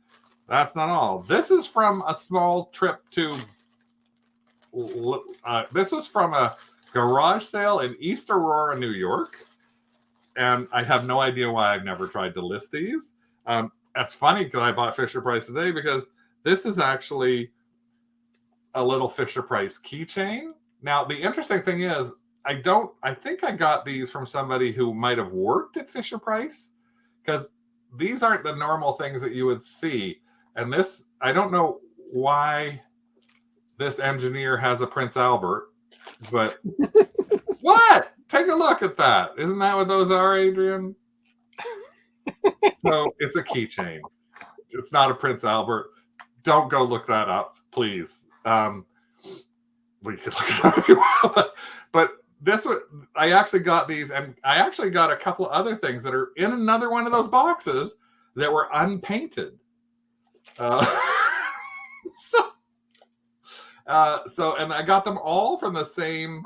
that's not all. This is from a small trip to. This was from a garage sale in East Aurora, New York, and I have no idea why I've never tried to list these. That's funny because I bought Fisher Price today because this is actually a little Fisher Price keychain. Now, the interesting thing is, I think I got these from somebody who might have worked at Fisher Price, because these aren't the normal things that you would see. And this, I don't know why this engineer has a Prince Albert, but what? Take a look at that. Isn't that what those are, Adrian? So it's a keychain. It's not a Prince Albert. Don't go look that up, please. We could look it up if you want, but this was, I actually got these, and I actually got a couple other things that are in another one of those boxes that were unpainted. So, and I got them all from the same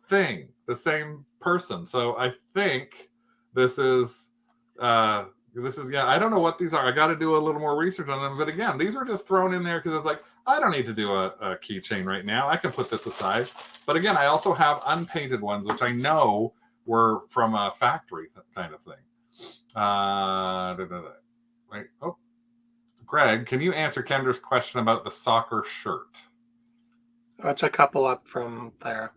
thing, the same person. So I think this is, I don't know what these are. I got to do a little more research on them. But again, these were just thrown in there because it's like, I don't need to do a keychain right now. I can put this aside. But again, I also have unpainted ones, which I know were from a factory kind of thing. Wait, oh, Greg, can you answer Kendra's question about the soccer shirt? That's a couple up from there.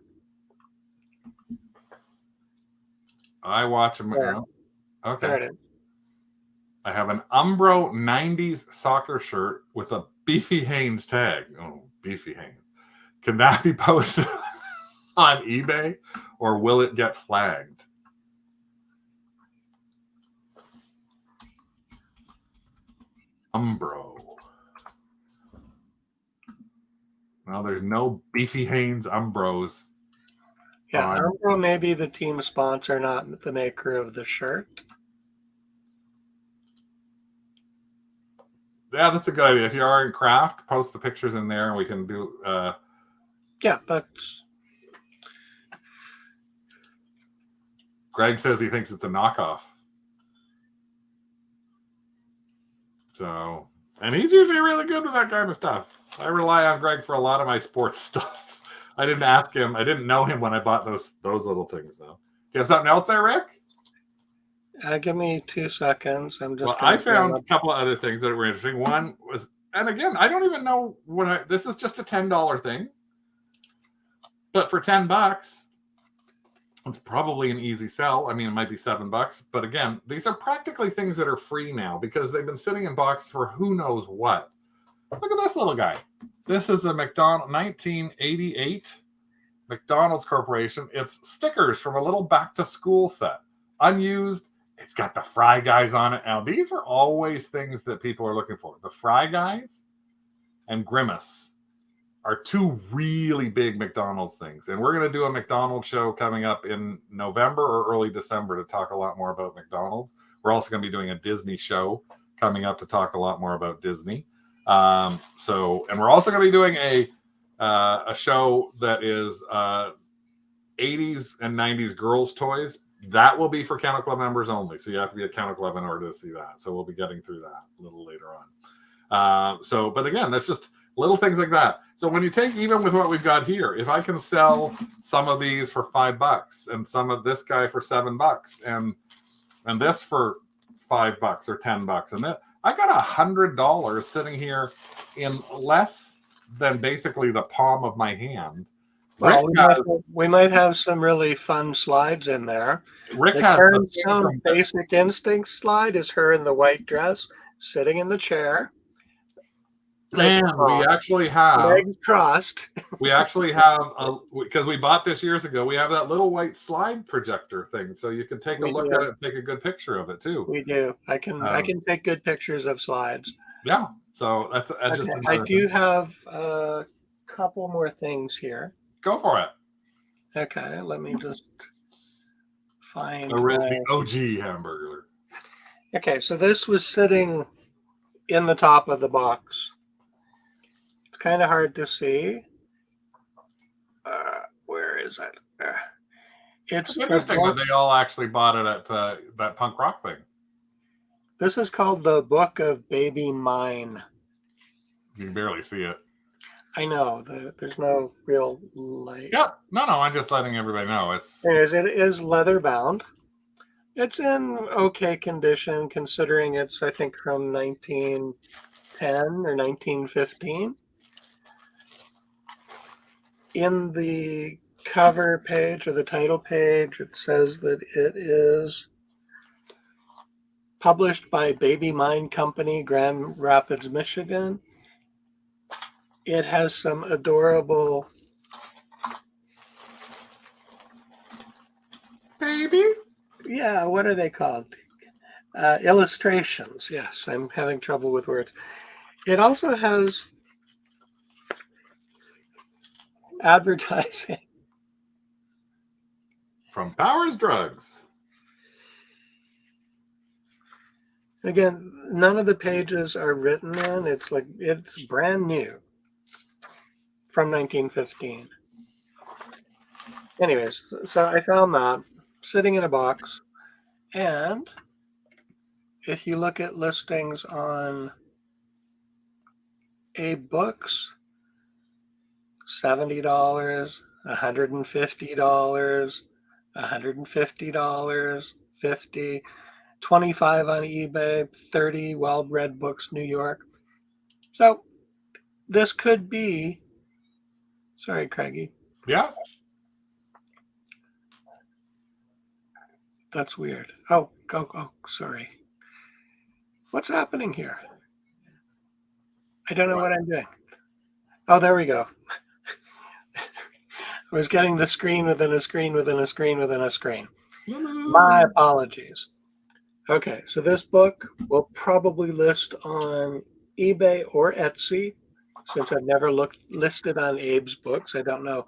I watch them. There. Okay. There it is. I have an Umbro 90s soccer shirt with a Beefy Haynes tag. Oh, Beefy Haynes. Can that be posted on eBay, or will it get flagged? Umbro. Well, there's no Beefy Haynes Umbros. Yeah, Umbro may be the team sponsor, not the maker of the shirt. Yeah, that's a good idea. If you are in craft, post the pictures in there and we can do... Yeah, that's... Greg says he thinks it's a knockoff. So, and he's usually really good with that kind of stuff. I rely on Greg for a lot of my sports stuff. I didn't ask him. I didn't know him when I bought those little things, though. Do you have something else there, Rick? Give me 2 seconds. I'm just. Well, I found a couple of other things that were interesting. One was, and again, I don't even know what this is. Just a $10 thing, but for $10, it's probably an easy sell. I mean, it might be $7, but again, these are practically things that are free now because they've been sitting in boxes for who knows what. Look at this little guy. This is a 1988 McDonald's Corporation. It's stickers from a little back to school set, unused. It's got the Fry Guys on it. Now, these are always things that people are looking for. The Fry Guys and Grimace are two really big McDonald's things. And we're going to do a McDonald's show coming up in November or early December to talk a lot more about McDonald's. We're also going to be doing a Disney show coming up to talk a lot more about Disney. And we're also going to be doing a show that is 80s and 90s girls' toys. That will be for Kennel Club members only. So you have to be a Kennel Club in order to see that. So we'll be getting through that a little later on. But again, that's just little things like that. So when you take, even with what we've got here, if I can sell some of these for $5 and some of this guy for $7 and this for $5 or $10, and that, I got $100 sitting here in less than basically the palm of my hand. Well, we might have some really fun slides in there. Rick the has Karen Basic Instinct slide is her in the white dress, sitting in the chair. And we actually have legs crossed. We actually have because we bought this years ago. We have that little white slide projector thing, so you can take a look at it and take a good picture of it too. We do. I can take good pictures of slides. Yeah. So that's just. I do have a couple more things here. Go for it. Okay, let me just find the OG hamburger. Okay, so this was sitting in the top of the box. It's kind of hard to see. Where is it? It's interesting that they all actually bought it at that punk rock thing. This is called The Book of Baby Mine. You can barely see it. I know. There's no real light. Yep. No, I'm just letting everybody know. It is leather bound. It's in okay condition considering it's, I think, from 1910 or 1915. In the cover page or the title page, it says that it is published by Baby Mine Company, Grand Rapids, Michigan. It has some adorable baby. Yeah, what are they called? Illustrations. Yes, I'm having trouble with words. It also has advertising. From Powers Drugs. Again, none of the pages are written in. It's brand new from 1915. Anyways, so I found that sitting in a box. And if you look at listings on Abe Books, $70, $150, $150, $50, $25 on eBay, $30 Wild Red Books, New York. So this could be, sorry, Craigie. Yeah. That's weird. Oh, sorry. What's happening here? I don't know what I'm doing. Oh, there we go. I was getting the screen within a screen within a screen within a screen. My apologies. Okay, so this book will probably list on eBay or Etsy. Since I've never listed on Abe's Books, I don't know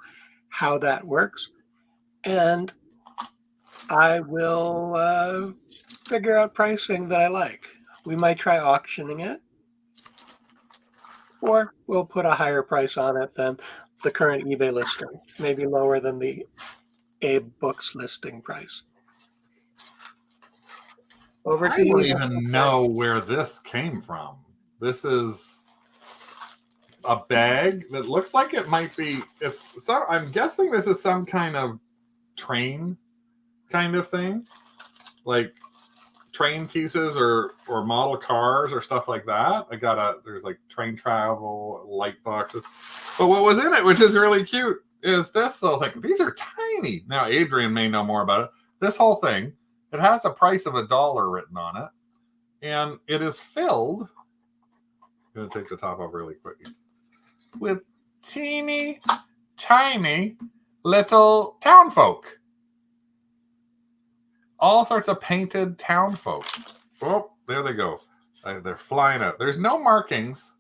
how that works. And I will figure out pricing that I like. We might try auctioning it, or we'll put a higher price on it than the current eBay listing, maybe lower than the Abe Books listing price. Over to you. I don't even know where this came from. This is a bag that looks like it might be. I'm guessing this is some kind of train kind of thing, like train pieces or model cars or stuff like that. There's like train travel, light boxes. But what was in it, which is really cute, is this. So like these are tiny. Now Adrian may know more about it. This whole thing, it has a price of $1 written on it, and it is filled. I'm gonna take the top off really quick with teeny tiny little town folk. All sorts of painted town folk. Oh, there they go. They're flying out. There's no markings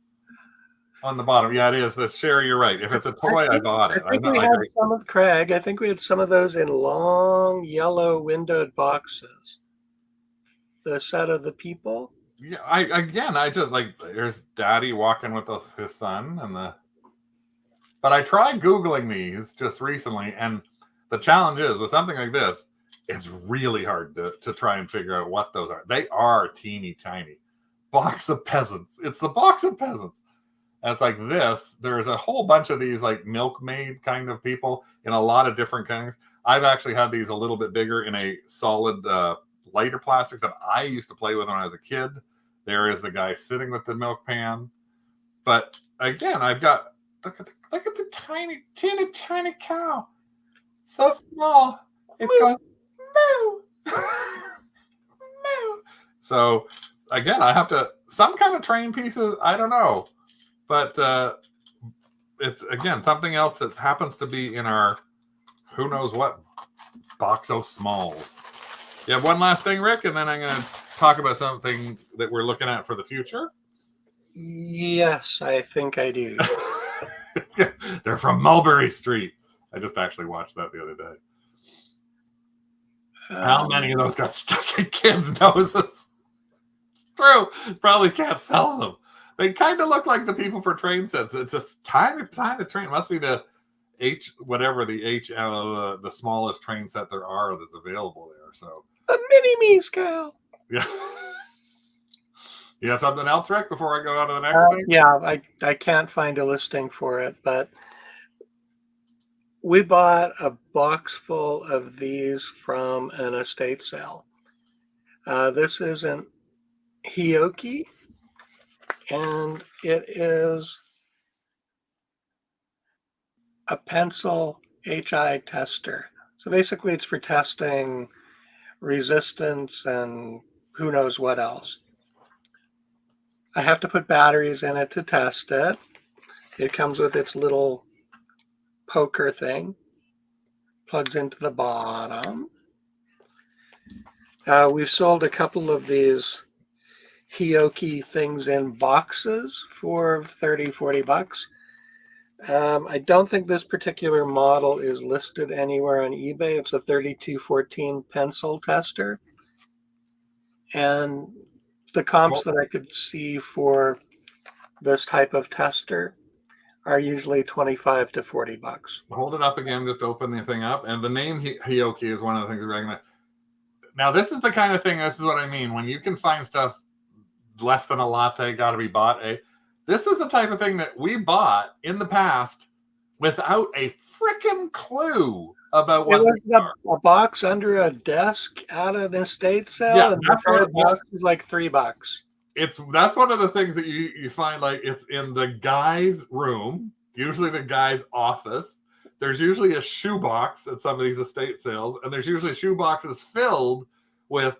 on the bottom. Yeah, it is. This Sherry, you're right. If it's a toy, I bought it. I think we had some with Craig. I think we had some of those in long yellow windowed boxes. The set of the people. Yeah, I just like, there's Daddy walking with his son but I tried Googling these just recently, and the challenge is with something like this, it's really hard to try and figure out what those are. They are teeny tiny. Box of Peasants. It's the Box of Peasants. And it's like this. There's a whole bunch of these like milkmaid kind of people in a lot of different kinds. I've actually had these a little bit bigger in a solid lighter plastic that I used to play with when I was a kid. There is the guy sitting with the milk pan. But again, I've got, look at the tiny, teeny tiny cow. So small. It goes, moo. Moo. So again, I have to, some kind of train pieces, I don't know. But it's, again, something else that happens to be in our who knows what box of smalls. You have one last thing, Rick, and then I'm going to talk about something that we're looking at for the future. Yes, I think I do. They're from Mulberry Street. I just actually watched that the other day. How many of those got stuck in kids' noses? It's true. Probably can't sell them. They kind of look like the people for train sets. It's a tiny train. It must be the whatever the smallest train set there are that's available there. So the mini me scale. Yeah. You have something else, Rick, before I go on to the next thing? Yeah, I can't find a listing for it, but we bought a box full of these from an estate sale. This is an Hioki, and it is a pencil HI tester. So basically it's for testing resistance and who knows what else. I have to put batteries in it to test it. It comes with its little poker thing, plugs into the bottom. We've sold a couple of these Hioki things in boxes for 30, 40 bucks. I don't think this particular model is listed anywhere on eBay. It's a 3214 pencil tester. And the comps that I could see for this type of tester are usually 25 to 40 bucks. Hold it up again, just open the thing up. And the name Hioki is one of the things we're going to. Now, this is the kind of thing, this is what I mean. When you can find stuff less than a latte, got to be bought. This is the type of thing that we bought in the past without a freaking clue about what it was a box under a desk at an estate sale. Yeah, and the box was like $3. That's one of the things that you find, like, it's in the guy's room, usually the guy's office. There's usually a shoebox at some of these estate sales, and there's usually shoeboxes filled with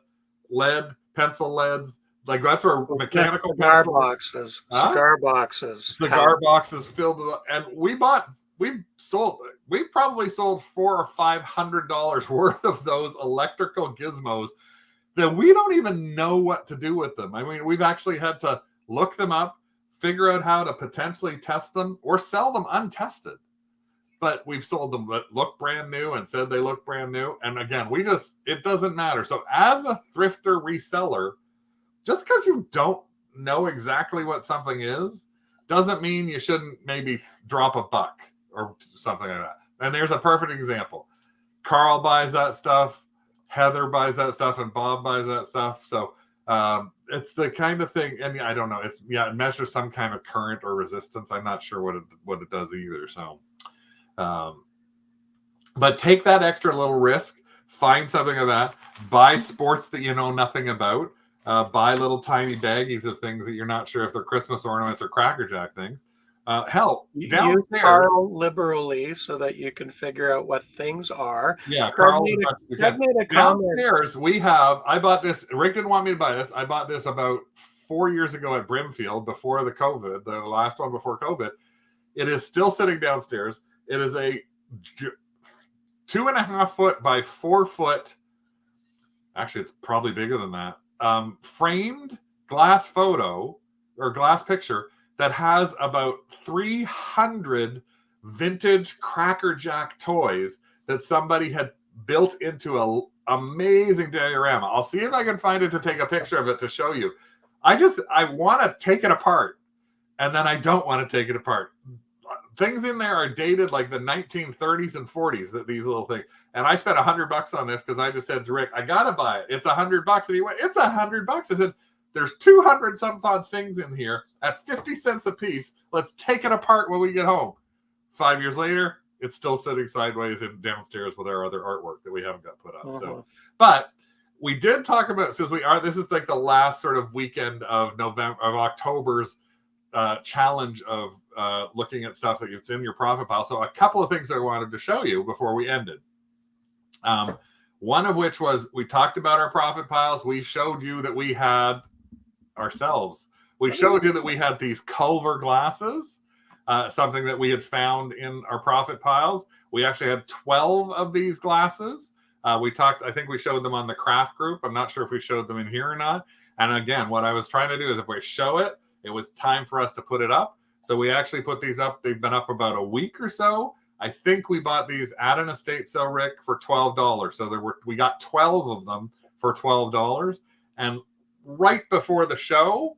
lead, pencil leads. Like, that's where mechanical cigar boxes, cigar boxes filled with, and we probably sold $400 or $500 worth of those electrical gizmos that we don't even know what to do with them. I mean, we've actually had to look them up, figure out how to potentially test them or sell them untested. But we've sold them that look brand new and said they look brand new. And again, it doesn't matter. So as a thrifter reseller, just because you don't know exactly what something is, doesn't mean you shouldn't maybe drop a buck or something like that. And there's a perfect example. Carl buys that stuff, Heather buys that stuff, and Bob buys that stuff. So it's the kind of thing, and I don't know. It measures some kind of current or resistance. I'm not sure what it does either. So, but take that extra little risk, find something of that, buy sports that you know nothing about, buy little tiny baggies of things that you're not sure if they're Christmas ornaments or Cracker Jack things. Hell, downstairs, use Carl liberally so that you can figure out what things are. Yeah, Carl made a downstairs. I bought this. Rick didn't want me to buy this. I bought this about 4 years ago at Brimfield before the COVID, the last one before COVID. It is still sitting downstairs. It is a 2.5 foot by 4 foot. Actually, it's probably bigger than that. Framed glass photo or glass picture that has about 300 vintage Cracker Jack toys that somebody had built into an amazing diorama. I'll see if I can find it to take a picture of it to show you. I want to take it apart, and then I don't want to take it apart. Things in there are dated like the 1930s and 40s, these little things. And I spent $100 on this because I just said to Rick, I got to buy it. It's $100. And he went, it's $100. I said, there's 200 some odd things in here at 50 cents a piece. Let's take it apart when we get home. 5 years later, it's still sitting sideways downstairs with our other artwork that we haven't got put up. Uh-huh. So, but we did talk about, since this is like the last sort of weekend of October's challenge of looking at stuff that's in your profit pile. So a couple of things I wanted to show you before we ended. One of which was, we talked about our profit piles. We showed you that we had these Culver glasses, something that we had found in our profit piles. We actually had 12 of these glasses. I think we showed them on the craft group. I'm not sure if we showed them in here or not. And again, what I was trying to do is, if we show it, it was time for us to put it up. So we actually put these up. They've been up about a week or so. I think we bought these at an estate sale, Rick, for $12. So we got 12 of them for $12. And right before the show,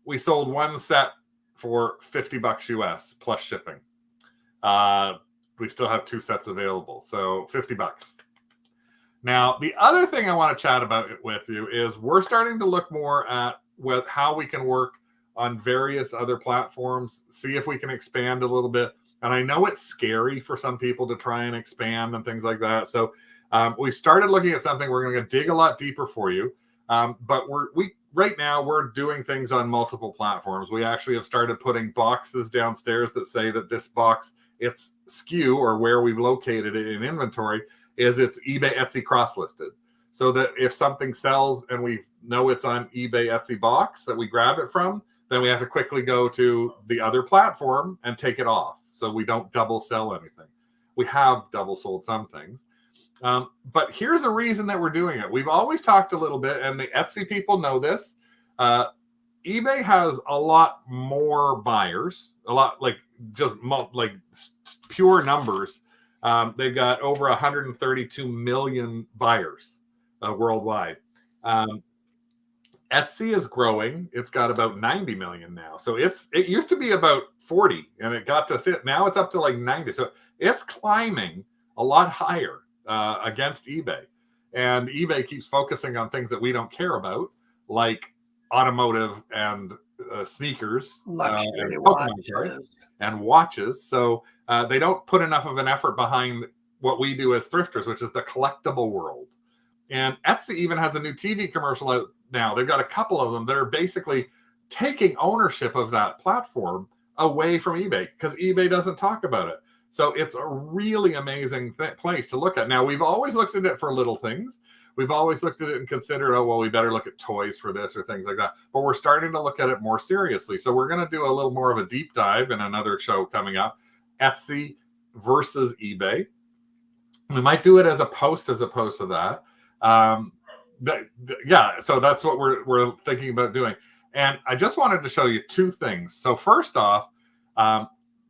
we sold one set for $50 US plus shipping. We still have 2 sets available, so $50. Now, the other thing I want to chat about with you is we're starting to look more at how we can work on various other platforms, see if we can expand a little bit. And I know it's scary for some people to try and expand and things like that. So we started looking at something. We're going to dig a lot deeper for you. But right now we're doing things on multiple platforms. We actually have started putting boxes downstairs that say that this box, its SKU, or where we've located it in inventory, is it's eBay Etsy cross-listed. So that if something sells and we know it's on eBay Etsy box that we grab it from, then we have to quickly go to the other platform and take it off. So we don't double sell anything. We have double sold some things. But here's a reason that we're doing it. We've always talked a little bit, and the Etsy people know this. eBay has a lot more buyers, a lot like pure numbers. They've got over 132 million buyers worldwide. Etsy is growing. It's got about 90 million now. So it used to be about 40 and it got to fit. Now it's up to like 90. So it's climbing a lot higher against eBay. And eBay keeps focusing on things that we don't care about, like automotive and sneakers, luxury watches. And watches. So they don't put enough of an effort behind what we do as thrifters, which is the collectible world. And Etsy even has a new TV commercial out now. They've got a couple of them that are basically taking ownership of that platform away from eBay because eBay doesn't talk about it. So it's a really amazing place to look at. Now, we've always looked at it for little things. We've always looked at it and considered, oh, well, we better look at toys for this or things like that. But we're starting to look at it more seriously. So we're going to do a little more of a deep dive in another show coming up, Etsy versus eBay. We might do it as a post as opposed to that. So that's what we're thinking about doing. And I just wanted to show you 2 things. So first off,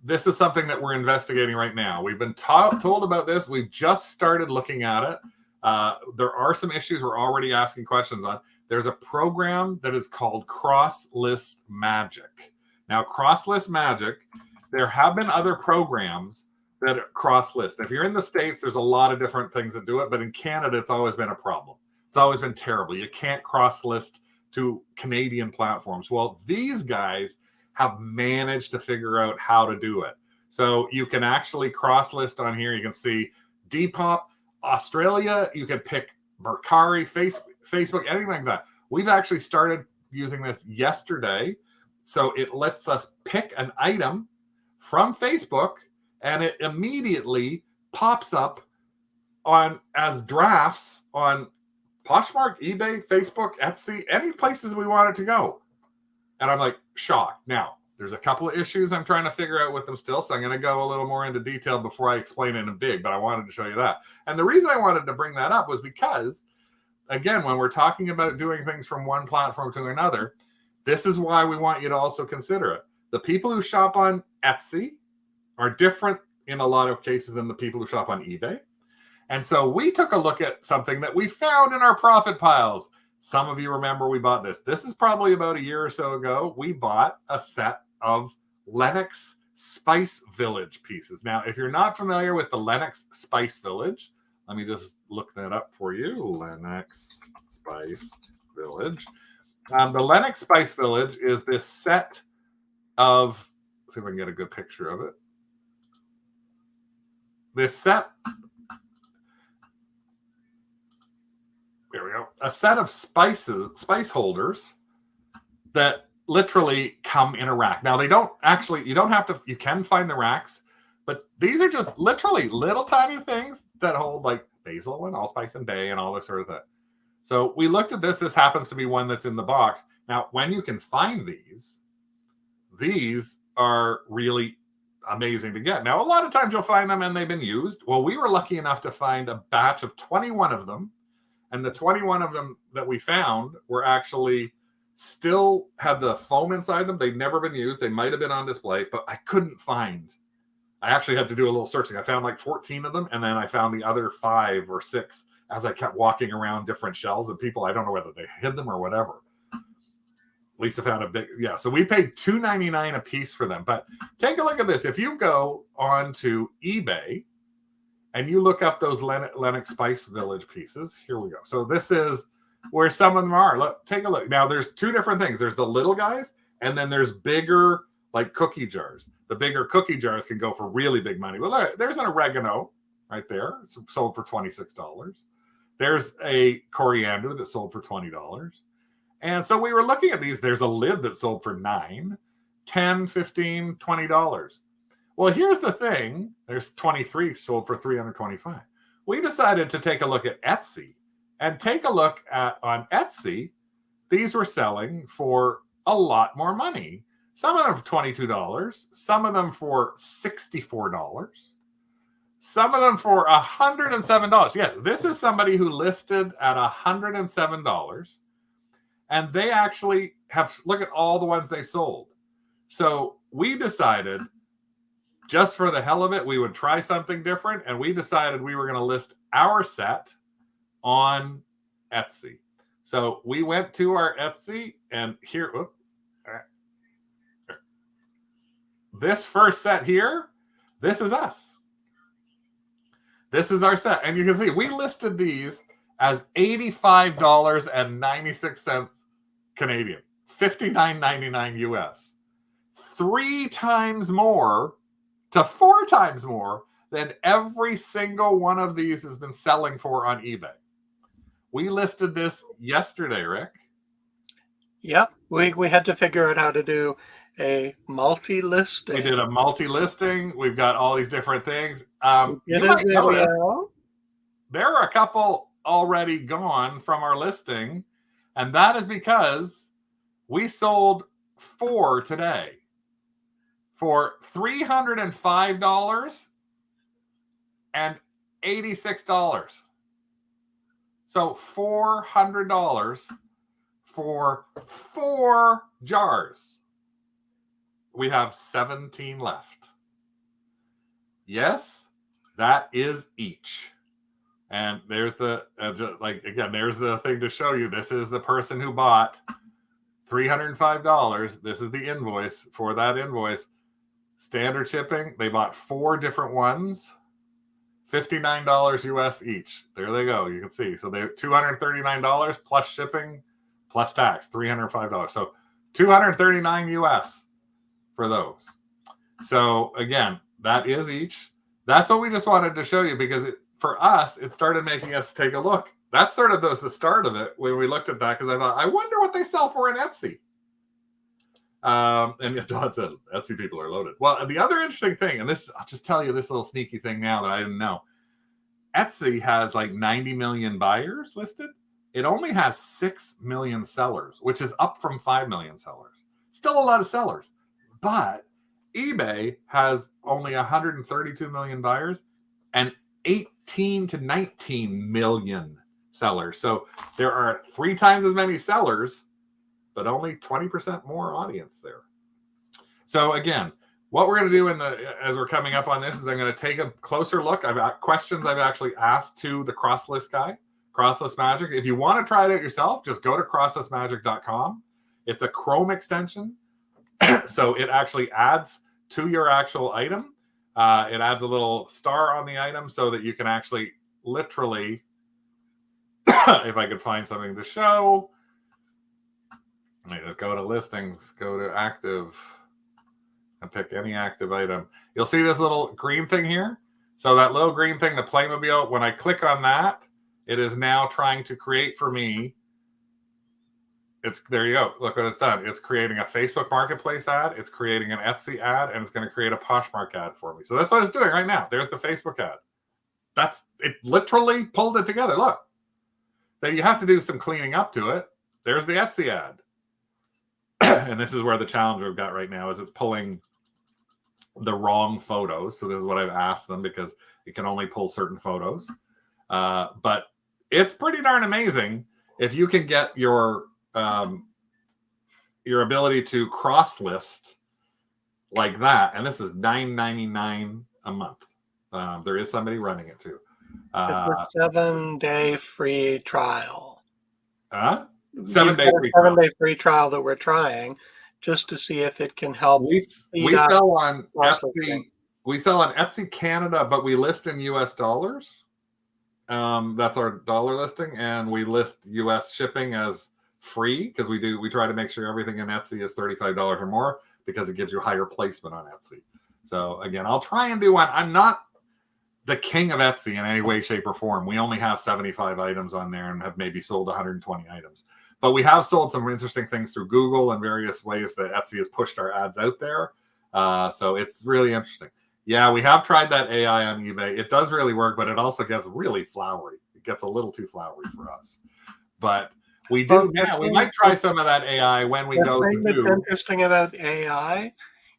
this is something that we're investigating right now. We've been told about this. We've just started looking at it. There are some issues we're already asking questions on. There's a program that is called Cross-List Magic. Now, Cross-List Magic, there have been other programs that cross-list. If you're in the States, there's a lot of different things that do it, but in Canada, it's always been a problem. It's always been terrible. You can't cross-list to Canadian platforms. Well, these guys have managed to figure out how to do it. So you can actually cross-list on here. You can see Depop, Australia. You can pick Mercari, Facebook, anything like that. We've actually started using this yesterday. So it lets us pick an item from Facebook, and it immediately pops up as drafts on Poshmark, eBay, Facebook, Etsy, any places we want it to go. And I'm like shocked. Now, there's a couple of issues I'm trying to figure out with them still, so I'm going to go a little more into detail before I explain it in big, but I wanted to show you that. And the reason I wanted to bring that up was because, again, when we're talking about doing things from one platform to another, this is why we want you to also consider it. The people who shop on Etsy are different in a lot of cases than the people who shop on eBay. And so we took a look at something that we found in our profit piles. Some of you remember we bought this. This is probably about a year or so ago. We bought a set of Lenox Spice Village pieces. Now, if you're not familiar with the Lenox Spice Village, let me just look that up for you. Lenox Spice Village. The Lenox Spice Village is this set of, let's see if I can get a good picture of it. This set, there we go, a set of spice holders that literally come in a rack. Now, they don't actually, you don't have to, you can find the racks, but these are just literally little tiny things that hold like basil and allspice and bay and all this sort of thing. So we looked at this. This happens to be one that's in the box. Now, when you can find these are really amazing to get. Now, a lot of times you'll find them and they've been used. Well, we were lucky enough to find a batch of 21 of them. And the 21 of them that we found were actually still had the foam inside them. They'd never been used. They might have been on display, but I couldn't find. I actually had to do a little searching. I found like 14 of them, and then I found the other 5 or 6 as I kept walking around different shelves. And people, I don't know whether they hid them or whatever. Lisa found a big, yeah. So we paid $2.99 a piece for them. But take a look at this. If you go onto eBay and you look up those Lennox Spice Village pieces, here we go. So this is where some of them are. Look, take a look. Now there's two different things. There's the little guys, and then there's bigger, like cookie jars. The bigger cookie jars can go for really big money. Well, there's an oregano right there. It's sold for $26. There's a coriander that sold for $20. And so we were looking at these. There's a lid that sold for $9, $10, $15, $20. Well, here's the thing. There's 23 sold for $325. We decided to take a look at Etsy and take a look at on Etsy. These were selling for a lot more money. Some of them for $22, some of them for $64, some of them for $107. Yeah, this is somebody who listed at $107. And they actually have, look at all the ones they sold. So we decided, just for the hell of it, we would try something different. And we decided we were going to list our set on Etsy. So we went to our Etsy, and here, this first set here, this is us. This is our set. And you can see we listed these as $85.96 Canadian, $59.99 US. 3 times more to 4 times more than every single one of these has been selling for on eBay. We listed this yesterday, Rick. Yep. We had to figure out how to do a multi-listing. We did a multi-listing. We've got all these different things. You might know there are a couple already gone from our listing, and that is because we sold 4 today for $305 and $86. So $400 for 4 jars. We have 17 left. Yes, that is each. And there's the, there's the thing to show you. This is the person who bought $305. This is the invoice for that invoice. Standard shipping. They bought 4 different ones. $59 US each. There they go. You can see. So they have $239 plus shipping plus tax, $305. So $239 US for those. So again, that is each. That's what we just wanted to show you, because for us, it started making us take a look. That sort of was the start of it when we looked at that, because I thought, I wonder what they sell for in Etsy. And Todd said, Etsy people are loaded. Well, the other interesting thing, and this, I'll just tell you this little sneaky thing now that I didn't know. Etsy has like 90 million buyers listed. It only has 6 million sellers, which is up from 5 million sellers. Still a lot of sellers. But eBay has only 132 million buyers and 18 to 19 million sellers. So there are 3 times as many sellers, but only 20% more audience there. So again, what we're going to do as we're coming up on this is I'm going to take a closer look. I've got questions I've actually asked to the Crosslist guy, Crosslist Magic. If you want to try it out yourself, just go to crosslistmagic.com. It's a Chrome extension. So it actually adds to your actual item. It adds a little star on the item so that you can actually literally, if I could find something to show, let me just go to listings, go to active, and pick any active item. You'll see this little green thing here. So that little green thing, the Playmobil, when I click on that, it is now trying to create for me. There you go. Look what it's done. It's creating a Facebook Marketplace ad. It's creating an Etsy ad, and it's going to create a Poshmark ad for me. So that's what it's doing right now. There's the Facebook ad. It literally pulled it together. Look. Then you have to do some cleaning up to it. There's the Etsy ad. And this is where the challenge we've got right now is it's pulling the wrong photos. So this is what I've asked them, because it can only pull certain photos. But it's pretty darn amazing if you can get your ability to cross list like that. And this is $9.99 a month. There is somebody running it too. It's a 7-day free trial. Huh? 7-day free trial. 7-day free trial that we're trying, just to see if it can help. We sell on Etsy. We sell on Etsy Canada, but we list in US dollars. That's our dollar listing, and we list US shipping as free because we try to make sure everything in Etsy is $35 or more because it gives you higher placement on Etsy. So again, I'll try and do one. I'm not the king of Etsy in any way, shape, or form. We only have 75 items on there and have maybe sold 120 items. But we have sold some interesting things through Google and various ways that Etsy has pushed our ads out there. So it's really interesting. Yeah, we have tried that AI on eBay. It does really work, but it also gets really flowery. It gets a little too flowery for us. But we do now. We might try some of that AI when we go to do. The thing that's interesting about AI,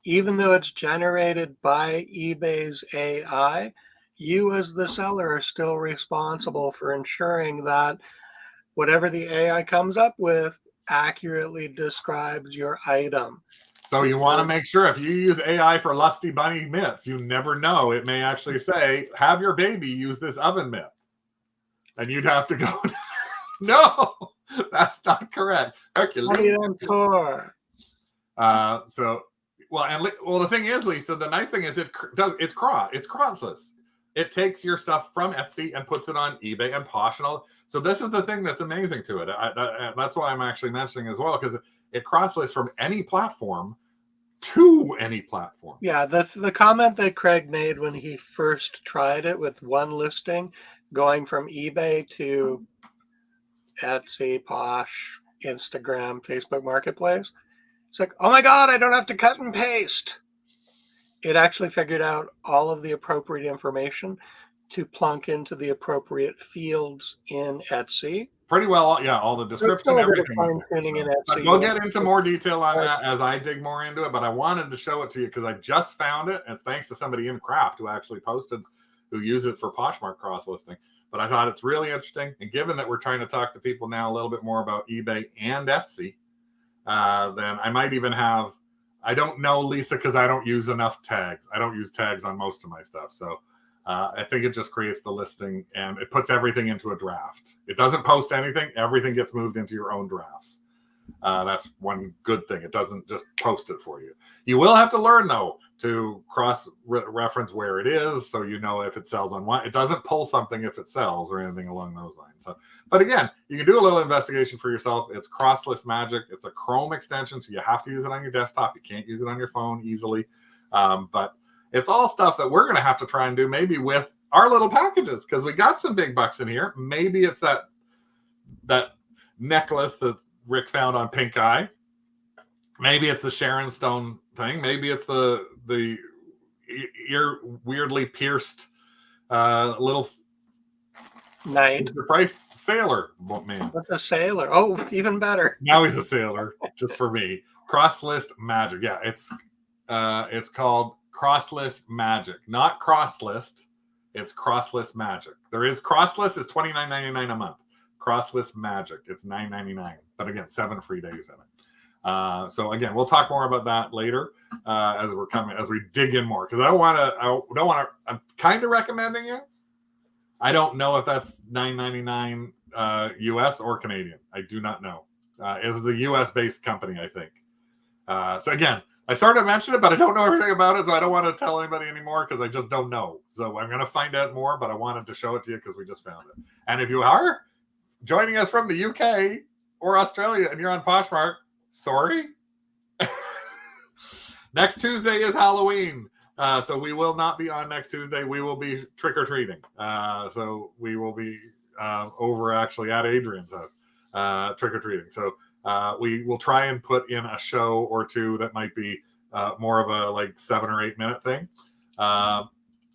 even though it's generated by eBay's AI, you as the seller are still responsible for ensuring that whatever the AI comes up with accurately describes your item. So you want to make sure if you use AI for Lusty Bunny mitts, you never know. It may actually say, have your baby use this oven mitt. And you'd have to go, no, that's not correct. The thing is, Lisa, the nice thing is it's crossless. It takes your stuff from Etsy and puts it on eBay and Posh and all. So this is the thing that's amazing to it. That's why I'm actually mentioning as well, because it cross-lists from any platform to any platform. Yeah, the comment that Craig made when he first tried it with one listing, going from eBay to Etsy, Posh, Instagram, Facebook Marketplace, it's like, oh my God, I don't have to cut and paste. It actually figured out all of the appropriate information to plunk into the appropriate fields in Etsy. Pretty well, yeah, all the description, everything. But we'll get into more detail on that as I dig more into it, but I wanted to show it to you because I just found it, and it's thanks to somebody in Craft who actually posted, who used it for Poshmark cross-listing. But I thought it's really interesting, and given that we're trying to talk to people now a little bit more about eBay and Etsy, then I might even have, I don't know, Lisa, because I don't use enough tags. I don't use tags on most of my stuff. So I think it just creates the listing and it puts everything into a draft. It doesn't post anything. Everything gets moved into your own drafts. That's one good thing. It doesn't just post it for you. You will have to learn, though, to cross-reference where it is so you know if it sells on one. It doesn't pull something if it sells or anything along those lines. So, but again, you can do a little investigation for yourself. It's crosslist magic. It's a Chrome extension, so you have to use it on your desktop. You can't use it on your phone easily. But it's all stuff that we're going to have to try and do maybe with our little packages because we got some big bucks in here. Maybe it's that necklace that Rick found on Pink Eye. Maybe it's the Sharon Stone thing. Maybe it's the ear weirdly pierced little Knight. The Price sailor man. What's a sailor? Oh, even better. Now he's a sailor, just for me. Crosslist magic. Yeah, it's called Crosslist Magic, not Crosslist. It's Crosslist Magic. There is Crosslist is $29.99 a month. Crosslist Magic, it's $9.99, but again, 7 free days in it. So again, we'll talk more about that later as we dig in more because I don't want to. I'm kind of recommending it. I don't know if that's $9.99 US or Canadian. I do not know. It's a US based company, I think. So again, I sort of mentioned it, but I don't know everything about it, so I don't want to tell anybody anymore because I just don't know. So I'm going to find out more, but I wanted to show it to you because we just found it. And if you are joining us from the UK or Australia and you're on Poshmark, sorry. Next Tuesday is Halloween. So we will not be on next Tuesday. We will be trick-or-treating. So we will be over actually at Adrian's house trick-or-treating. So we will try and put in a show or two that might be more of a like 7 or 8 minute thing.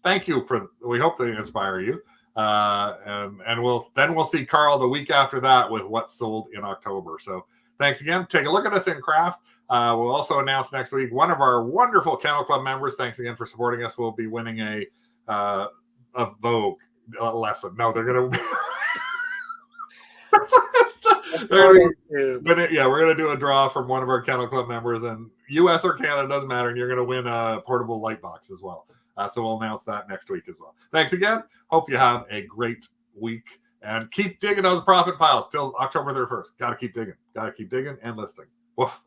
Thank you we hope to inspire you. And we'll see Carl the week after that with what's sold in October. So thanks again. Take a look at us in Craft. We'll also announce next week one of our wonderful Kennel Club members. Thanks again for supporting us. Will be winning a Vogue lesson. No, they're gonna. We're gonna do a draw from one of our Kennel Club members, and U.S. or Canada doesn't matter, and you're gonna win a portable light box as well. So we'll announce that next week as well. Thanks again. Hope you have a great week, And keep digging those profit piles till October 31st. Got to keep digging. Got to keep digging and listing. Woof.